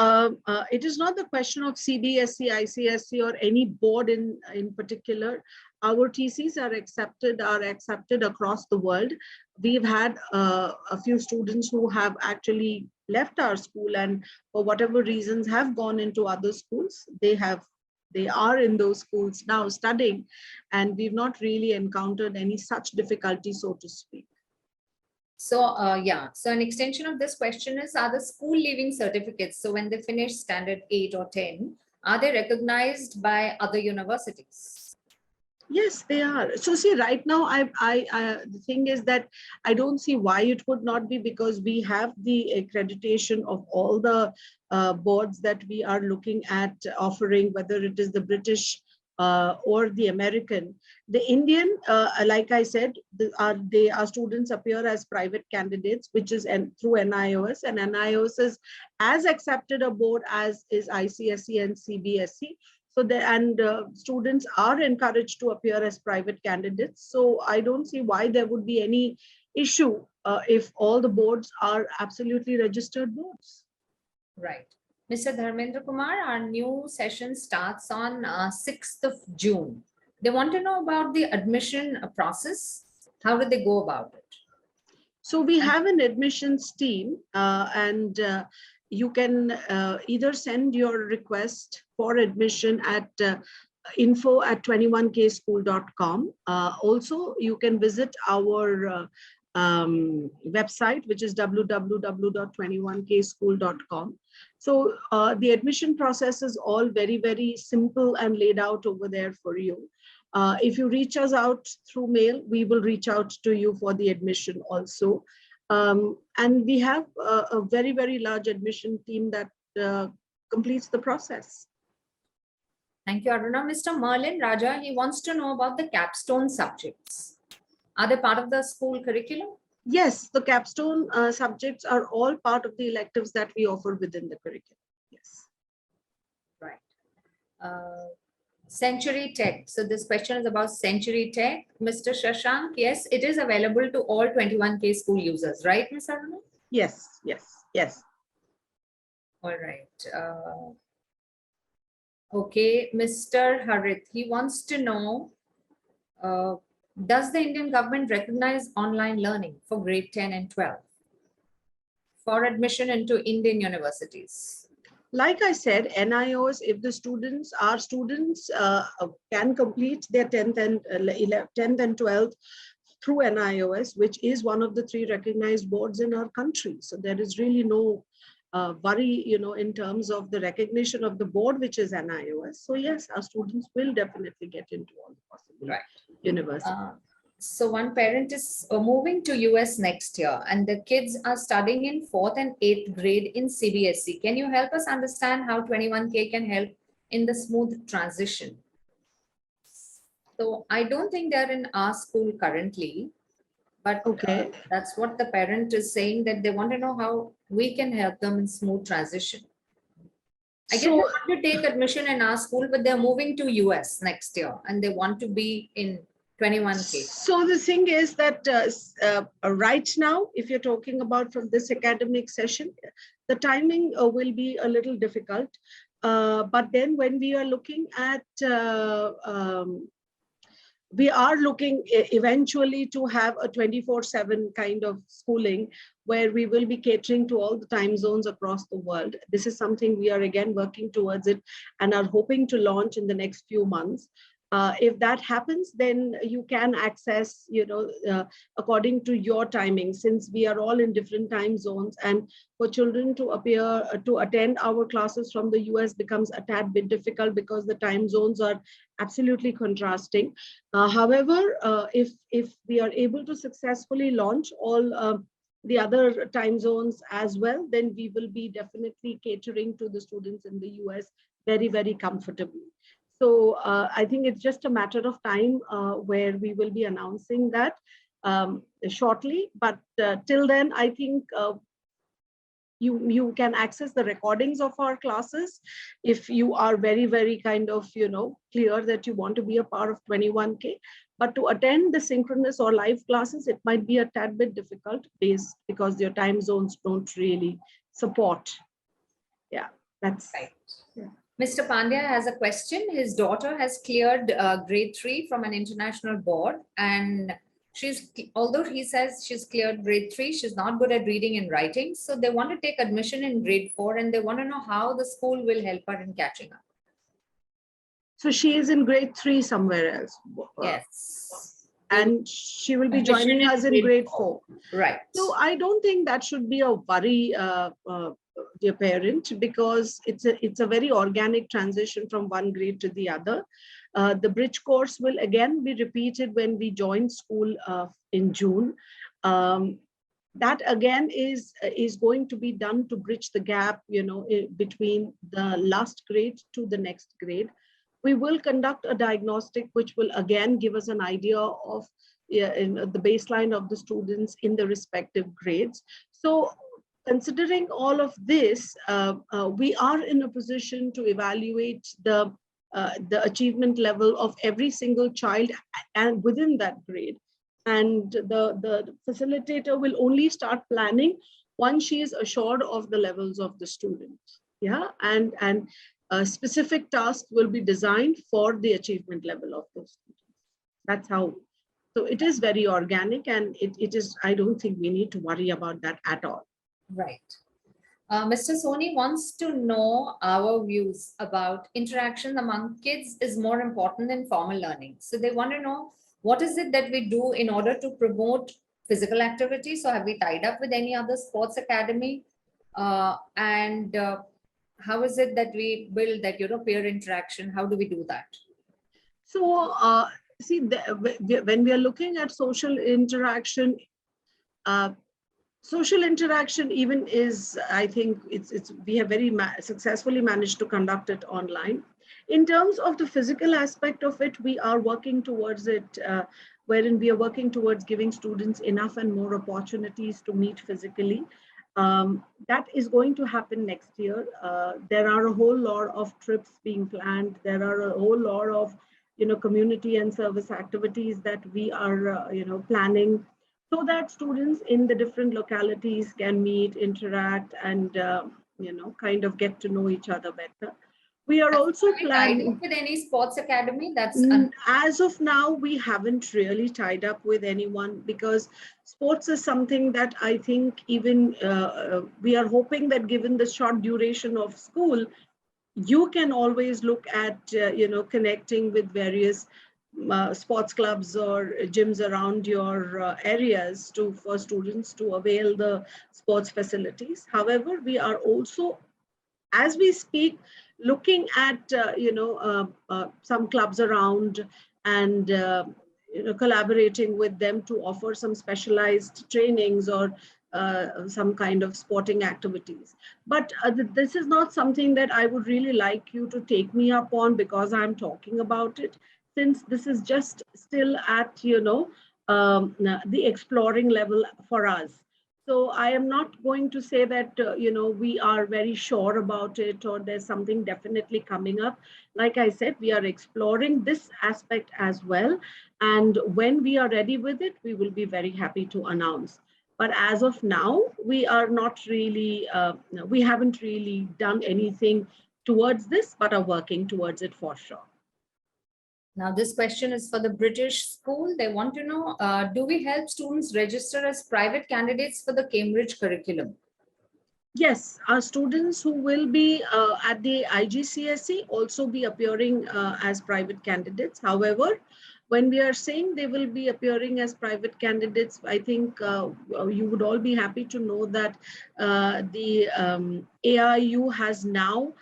it is not the question of CBSE, ICSE, or any board in particular. Our TCs are accepted across the world. We've had a few students who have actually left our school and for whatever reasons have gone into other schools. They are in those schools now studying, and we've not really encountered any such difficulty, so to speak. So so an extension of this question is, are the school leaving certificates, so when they finish standard 8 or 10, are they recognized by other universities? Yes, they are. So see, right now, the thing is that I don't see why it would not be, because we have the accreditation of all the boards that we are looking at offering, whether it is the British or the American. The Indian, like I said, our students appear as private candidates, which is through NIOS, and NIOS is as accepted a board as is ICSE and CBSE. So students are encouraged to appear as private candidates. So I don't see why there would be any issue if all the boards are absolutely registered boards. Right. Mr. Dharmendra Kumar, our new session starts on 6th of June. They want to know about the admission process. How do they go about it? So we have an admissions team and you can either send your request for admission at info@21kschool.com. Also, you can visit our website, which is www.21kschool.com. So the admission process is all very, very simple and laid out over there for you. If you reach us out through mail, we will reach out to you for the admission also. And we have a very, very large admission team that completes the process. Thank you, Aruna. Mr. Merlin Raja, he wants to know about the capstone subjects. Are they part of the school curriculum? Yes, the capstone subjects are all part of the electives that we offer within the curriculum. Yes. Right. Century Tech. So this question is about Century Tech. Mr. Shashank, yes, it is available to all 21K school users, right, Ms. Aruna? Yes, yes, yes. All right. Okay, Mr. Harith, he wants to know, does the Indian government recognize online learning for grade 10 and 12 for admission into Indian universities? Like I said, NIOS, if the students can complete their 10th and 12th through NIOS, which is one of the 3 recognized boards in our country. So there is really no worry, in terms of the recognition of the board, which is NIOS. So yes, our students will definitely get into all the possible universities. So one parent is moving to US next year and the kids are studying in 4th and 8th grade in CBSE. Can you help us understand how 21K can help in the smooth transition? So I don't think they're in our school currently, but okay, that's what the parent is saying, that they want to know how we can help them in smooth transition. I guess they want to take admission in our school, but they're moving to US next year and they want to be in 21K. So the thing is that right now, if you're talking about from this academic session, the timing will be a little difficult. But then when we are looking at, we are looking eventually to have a 24/7 kind of schooling where we will be catering to all the time zones across the world. This is something we are again working towards it and are hoping to launch in the next few months. If that happens, then you can access, according to your timing, since we are all in different time zones, and for children to attend our classes from the US becomes a tad bit difficult because the time zones are absolutely contrasting. However, if we are able to successfully launch all the other time zones as well, then we will be definitely catering to the students in the US very, very comfortably. So I think it's just a matter of time where we will be announcing that shortly. But till then, I think you can access the recordings of our classes if you are very, very kind of, clear that you want to be a part of 21K. But to attend the synchronous or live classes, it might be a tad bit difficult because your time zones don't really support. Yeah, that's right. Yeah. Mr. Pandya has a question. His daughter has cleared grade 3 from an international board, and although he says she's cleared grade 3, she's not good at reading and writing. So they want to take admission in grade 4 and they want to know how the school will help her in catching up. So she is in grade 3 somewhere else. Yes. And she will be joining us in grade 4. Right. So I don't think that should be a worry, dear parent, because it's a very organic transition from one grade to the other. The bridge course will again be repeated when we join school in June. That again is going to be done to bridge the gap, between the last grade to the next grade. We will conduct a diagnostic, which will again give us an idea of the baseline of the students in the respective grades. So considering all of this, we are in a position to evaluate the achievement level of every single child and within that grade. And the facilitator will only start planning once she is assured of the levels of the student. Yeah, and specific tasks will be designed for the achievement level of those students. That's how. So it is very organic, and it is, I don't think we need to worry about that at all. Right. Mr. Soni wants to know our views about interaction among kids is more important than formal learning. So they want to know, what is it that we do in order to promote physical activity? So have we tied up with any other sports academy? And how is it that we build that, peer interaction? How do we do that? So see, when we are looking at social interaction even is, I think we have very successfully managed to conduct it online. In terms of the physical aspect of it, we are working towards it, wherein we are working towards giving students enough and more opportunities to meet physically. That is going to happen next year. There are a whole lot of trips being planned. There are a whole lot of, community and service activities that we are, planning, so that students in the different localities can meet, interact, and, kind of get to know each other better. We are also planning with any sports academy. That's as of now, we haven't really tied up with anyone, because sports is something that I think even we are hoping that given the short duration of school, you can always look at, connecting with various sports clubs or gyms around your areas for students to avail the sports facilities. However, we are also, as we speak, looking at some clubs around and collaborating with them to offer some specialized trainings or some kind of sporting activities. But this is not something that I would really like you to take me up on because I'm talking about it, since this is just still at the exploring level for us. So I am not going to say that, we are very sure about it or there's something definitely coming up. Like I said, we are exploring this aspect as well. And when we are ready with it, we will be very happy to announce. But as of now, we are not really, we haven't really done anything towards this, but are working towards it for sure. Now, this question is for the British school. They want to know, do we help students register as private candidates for the Cambridge curriculum? Yes, our students who will be at the IGCSE also be appearing as private candidates. However, when we are saying they will be appearing as private candidates, I think you would all be happy to know that the AIU has now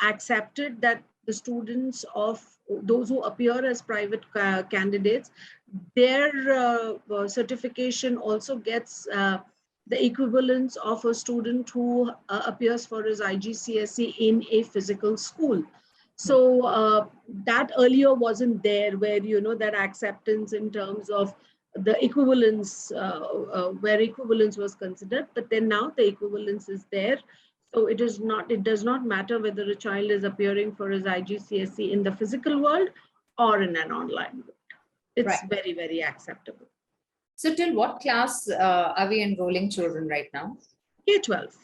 accepted that the students of those who appear as private candidates, their certification also gets the equivalence of a student who appears for his IGCSE in a physical school. So that earlier wasn't there, where, that acceptance in terms of the equivalence, where equivalence was considered, but then now the equivalence is there. So it does not matter whether a child is appearing for his IGCSE in the physical world or in an online world. It's right. Very, very acceptable. So till what class are we enrolling children right now? K-12.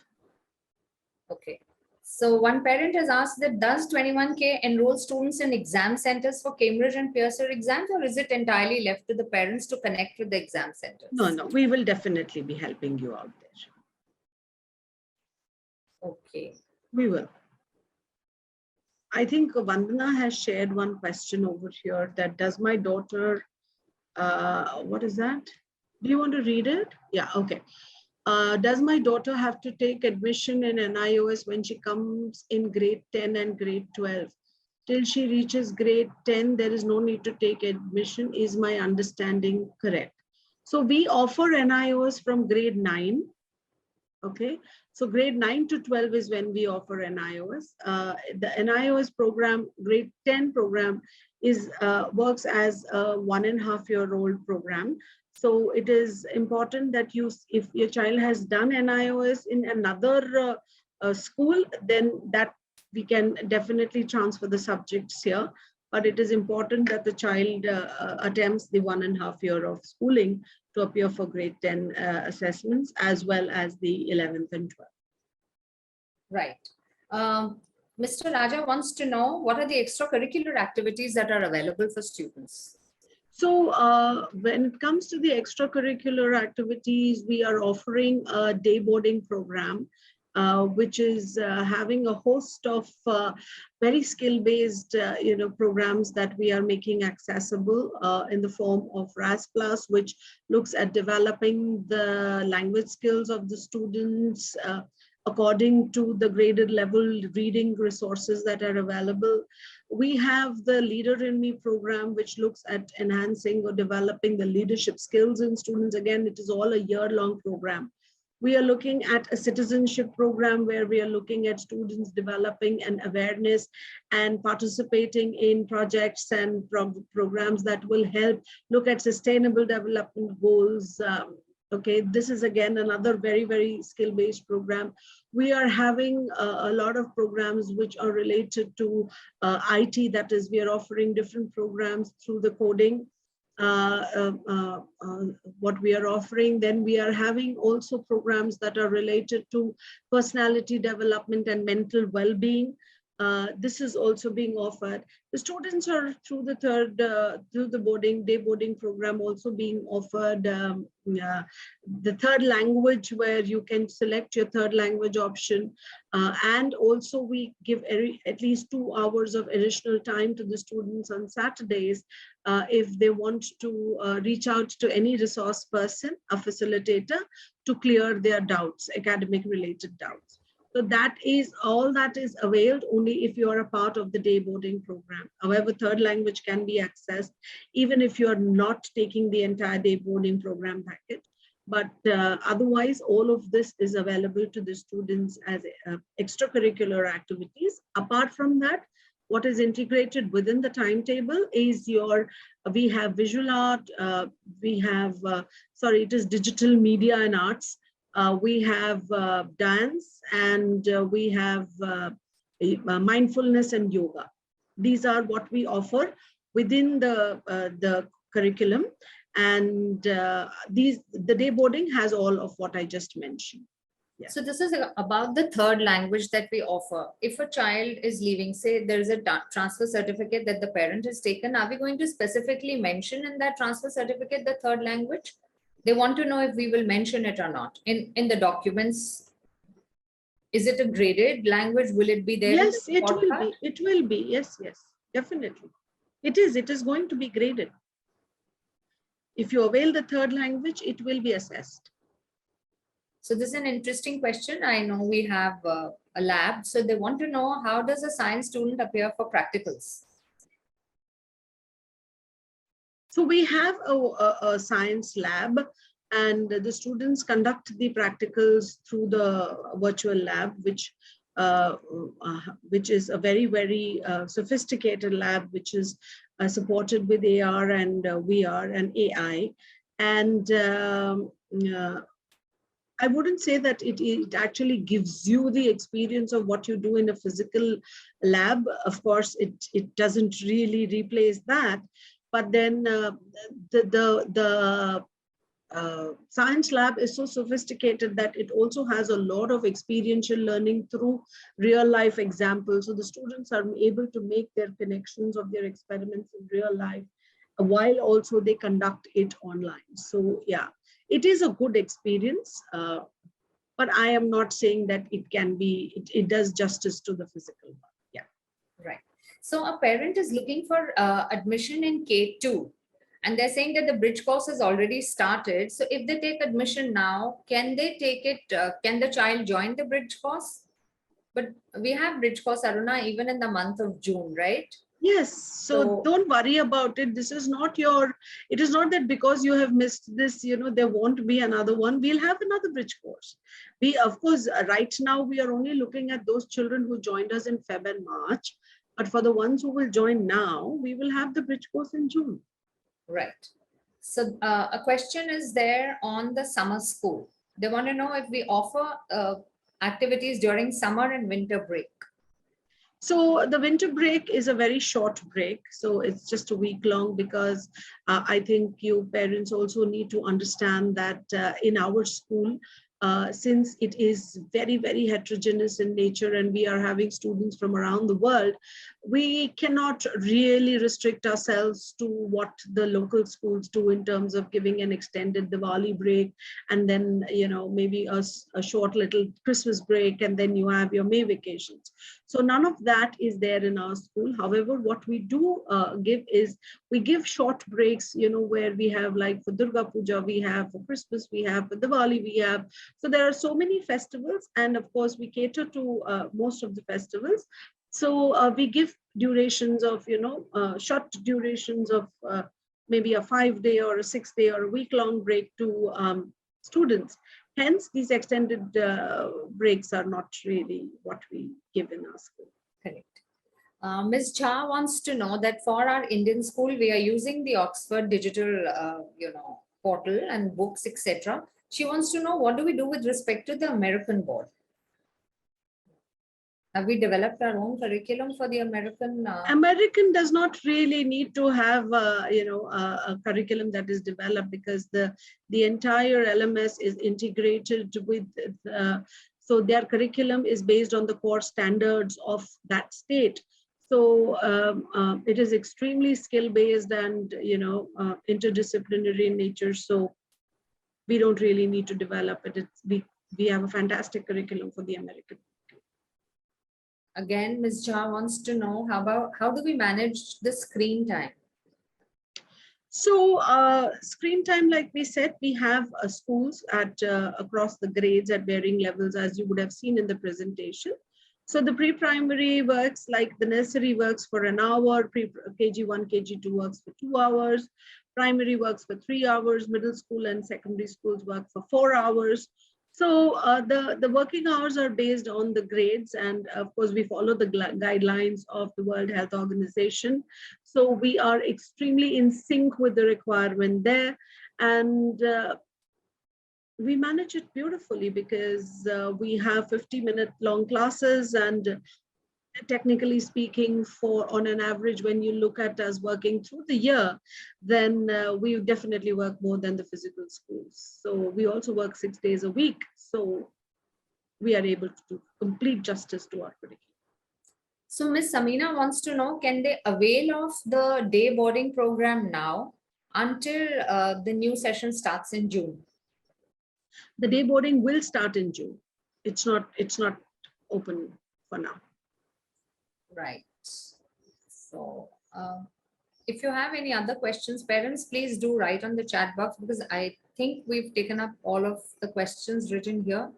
Okay. So one parent has asked that does 21K enroll students in exam centers for Cambridge and Pearson exams, or is it entirely left to the parents to connect with the exam centers? No, we will definitely be helping you out there. Okay. We will. I think Vandana has shared one question over here that does my daughter, what is that? Do you want to read it? Yeah, okay. Does my daughter have to take admission in NIOS when she comes in grade 10 and grade 12? till she reaches grade 10, there is no need to take admission. Is my understanding correct? So we offer NIOS from grade 9. Okay, so grade 9 to 12 is when we offer NIOS. The NIOS program, grade 10 program, is works as a 1.5-year-old program. So it is important that if your child has done NIOS in another school, then that we can definitely transfer the subjects here. But it is important that the child attempts the 1.5 year of schooling to appear for grade 10 assessments, as well as the 11th and 12th. Right. Mr. Raja wants to know what are the extracurricular activities that are available for students? So when it comes to the extracurricular activities, we are offering a day boarding program, which is having a host of very skill-based programs that we are making accessible in the form of RAS Plus, which looks at developing the language skills of the students according to the graded level reading resources that are available. We have the Leader in Me program, which looks at enhancing or developing the leadership skills in students. Again, it is all a year-long program. We are looking at a citizenship program where we are looking at students developing an awareness and participating in projects and programs that will help look at sustainable development goals. Okay, this is again another very, very skill-based program. We are having a lot of programs which are related to IT, that is, we are offering different programs through the coding. What we are offering. Then we are having also programs that are related to personality development and mental well-being. This is also being offered. The students are through the day boarding program also being offered the third language, where you can select your third language option. And also we give at least 2 hours of additional time to the students on Saturdays if they want to reach out to any resource person, a facilitator, to clear their doubts, academic related doubts. So that is all that is availed only if you are a part of the day boarding program. However, third language can be accessed even if you are not taking the entire day boarding program package. But otherwise, all of this is available to the students as extracurricular activities. Apart from that, what is integrated within the timetable is we have visual art, we have, it is digital media and arts. We have dance, and we have mindfulness and yoga. These are what we offer within the curriculum, and the day boarding has all of what I just mentioned. Yeah. So this is about the third language that we offer. If a child is leaving, say there is a transfer certificate that the parent has taken, are we going to specifically mention in that transfer certificate the third language? They want to know if we will mention it or not in the documents. Is it a graded language? Will it be there? Yes, it will be. It will be. Yes, yes, definitely. It is. It is going to be graded. If you avail the third language, it will be assessed. So this is an interesting question. I know we have a lab. So they want to know, how does a science student appear for practicals? So we have a science lab, and the students conduct the practicals through the virtual lab, which is a very, very sophisticated lab, which is supported with AR and VR and AI. And I wouldn't say that it actually gives you the experience of what you do in a physical lab. Of course, it doesn't really replace that. But then the science lab is so sophisticated that it also has a lot of experiential learning through real life examples. So the students are able to make their connections of their experiments in real life, while also they conduct it online. So yeah, it is a good experience, but I am not saying that it does justice to the physical one. Yeah. Right. So a parent is looking for admission in K2, and they're saying that the bridge course has already started. So if they take admission now, can they take it? Can the child join the bridge course? But we have bridge course, Aruna, even in the month of June, right? Yes, so So- don't worry about it. This is not it is not that because you have missed this, there won't be another one. We'll have another bridge course. We, of course, right now we are only looking at those children who joined us in Feb and March. But for the ones who will join now, we will have the bridge course in June. Right. So a question is there on the summer school. They want to know if we offer activities during summer and winter break. So the winter break is a very short break. So it's just a week long because I think you parents also need to understand that in our school, since it is very, very heterogeneous in nature and we are having students from around the world, we cannot really restrict ourselves to what the local schools do in terms of giving an extended Diwali break and then, maybe a short little Christmas break and then you have your May vacations. So none of that is there in our school. However, what we do give is we give short breaks, where we have like for Durga Puja, we have for Christmas, we have for Diwali, we have. So there are so many festivals and of course we cater to most of the festivals. So we give durations of, short durations of maybe a 5-day or a 6-day or a week-long break to students. Hence, these extended breaks are not really what we give in our school. Correct. Ms. Jha wants to know that for our Indian school, we are using the Oxford digital, portal and books, etc. She wants to know what do we do with respect to the American board? Have we developed our own curriculum for the American? American does not really need to have, a curriculum that is developed because the entire LMS is integrated with, so their curriculum is based on the core standards of that state. So it is extremely skill-based and, interdisciplinary in nature. So we don't really need to develop it. We have a fantastic curriculum for the American. Again, Ms. Jha wants to know how do we manage the screen time? So screen time, like we said, we have schools at across the grades at varying levels, as you would have seen in the presentation. So the pre-primary works like the nursery works for an hour, KG1, KG2 works for 2 hours, primary works for 3 hours, middle school and secondary schools work for 4 hours. So the working hours are based on the grades, and of course we follow the guidelines of the World Health Organization. So we are extremely in sync with the requirement there, and we manage it beautifully because we have 50-minute long classes, and technically speaking, on an average, when you look at us working through the year, then we definitely work more than the physical schools. So we also work 6 days a week. So we are able to do complete justice to our curriculum. So Ms. Samina wants to know, can they avail of the day boarding program now until the new session starts in June? The day boarding will start in June. It's not open for now. Right. So if you have any other questions, parents, please do write on the chat box because I think we've taken up all of the questions written here.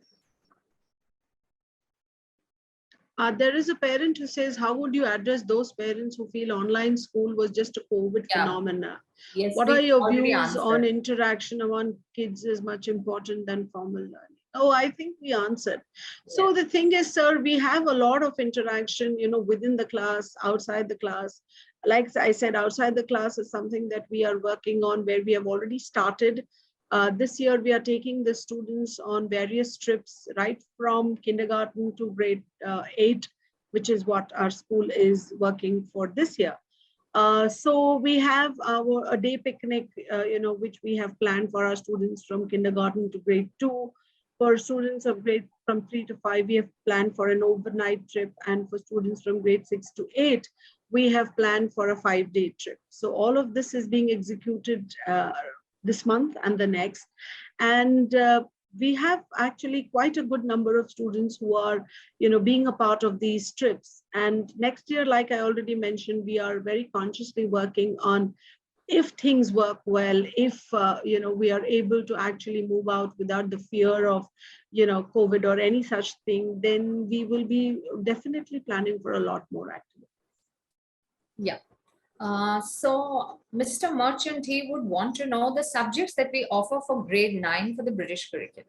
There is a parent who says, how would you address those parents who feel online school was just a COVID phenomena? Yes, What are your already views on answered. interaction among kids is much important than formal learning? Oh, I think we answered. So the thing is, sir, we have a lot of interaction, within the class, outside the class. Like I said, outside the class is something that we are working on, where we have already started. This year, we are taking the students on various trips, right from kindergarten to grade 8, which is what our school is working for this year. So we have a day picnic, which we have planned for our students from kindergarten to grade 2. For students of grade from 3 to 5, we have planned for an overnight trip. And for students from grade 6 to 8, we have planned for a 5-day trip. So all of this is being executed this month and the next. And we have actually quite a good number of students who are, being a part of these trips. And next year, like I already mentioned, we are very consciously working on if things work well, if we are able to actually move out without the fear of COVID or any such thing, then we will be definitely planning for a lot more activities. Yeah. So Mr. Merchant, he would want to know the subjects that we offer for grade 9 for the British curriculum.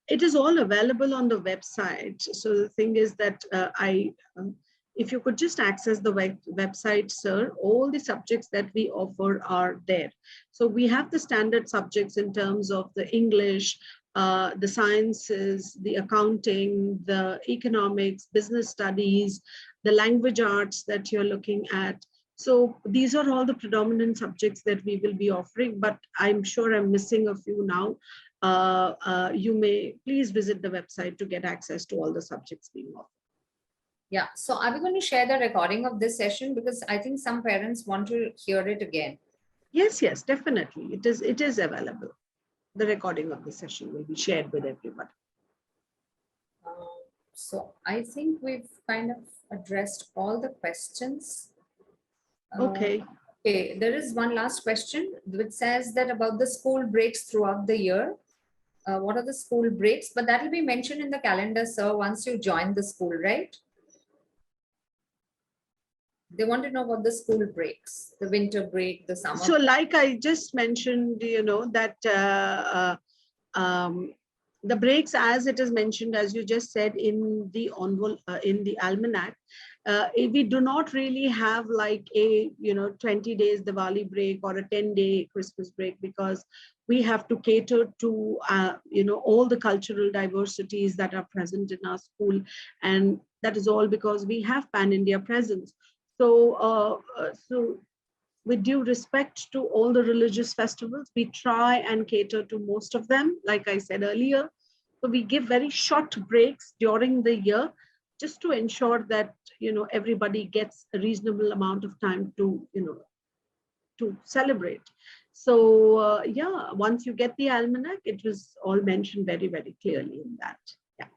It is all available on the website. So the thing is that if you could just access the website, sir, all the subjects that we offer are there. So we have the standard subjects in terms of the English, the sciences, the accounting, the economics, business studies, the language arts that you're looking at. So these are all the predominant subjects that we will be offering, but I'm sure I'm missing a few now. You may please visit the website to get access to all the subjects being offered. Yeah, so are we going to share the recording of this session? Because I think some parents want to hear it again. Yes, definitely. It is available. The recording of the session will be shared with everybody. So I think we've kind of addressed all the questions. Okay. Okay, there is one last question which says that about the school breaks throughout the year. What are the school breaks? But that will be mentioned in the calendar, sir, once you join the school, right? They want to know about the school breaks, the winter break, the summer. So like I just mentioned, that the breaks, as it is mentioned, as you just said in the almanac, we do not really have like a 20 days Diwali break or a 10-day Christmas break, because we have to cater to all the cultural diversities that are present in our school, and that is all because we have pan-India presence. So with due respect to all the religious festivals, we try and cater to most of them, like I said earlier. So we give very short breaks during the year, just to ensure that everybody gets a reasonable amount of time to to celebrate. So yeah, once you get the almanac, it was all mentioned very, very clearly in that. Yeah,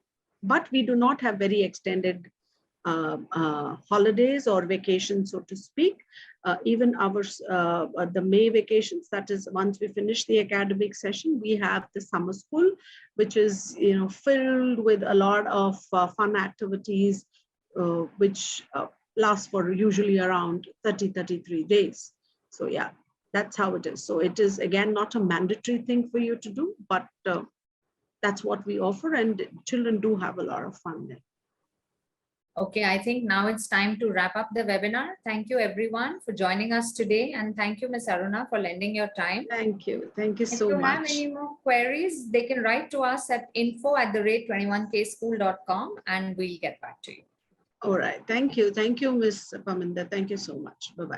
but we do not have very extended holidays or vacations, so to speak. Even the May vacations, that is once we finish the academic session, we have the summer school, which is filled with a lot of fun activities, which last for usually around 33 days. So yeah, that's how it is. So it is again not a mandatory thing for you to do, but that's what we offer, and children do have a lot of fun there. Okay, I think now it's time to wrap up the webinar. Thank you everyone for joining us today, and thank you, Ms. Aruna, for lending your time. Thank you so much. If you have any more queries, they can write to us at info@21kschool.com and we'll get back to you. All right, thank you, Ms. Paminda. Thank you so much. Bye-bye.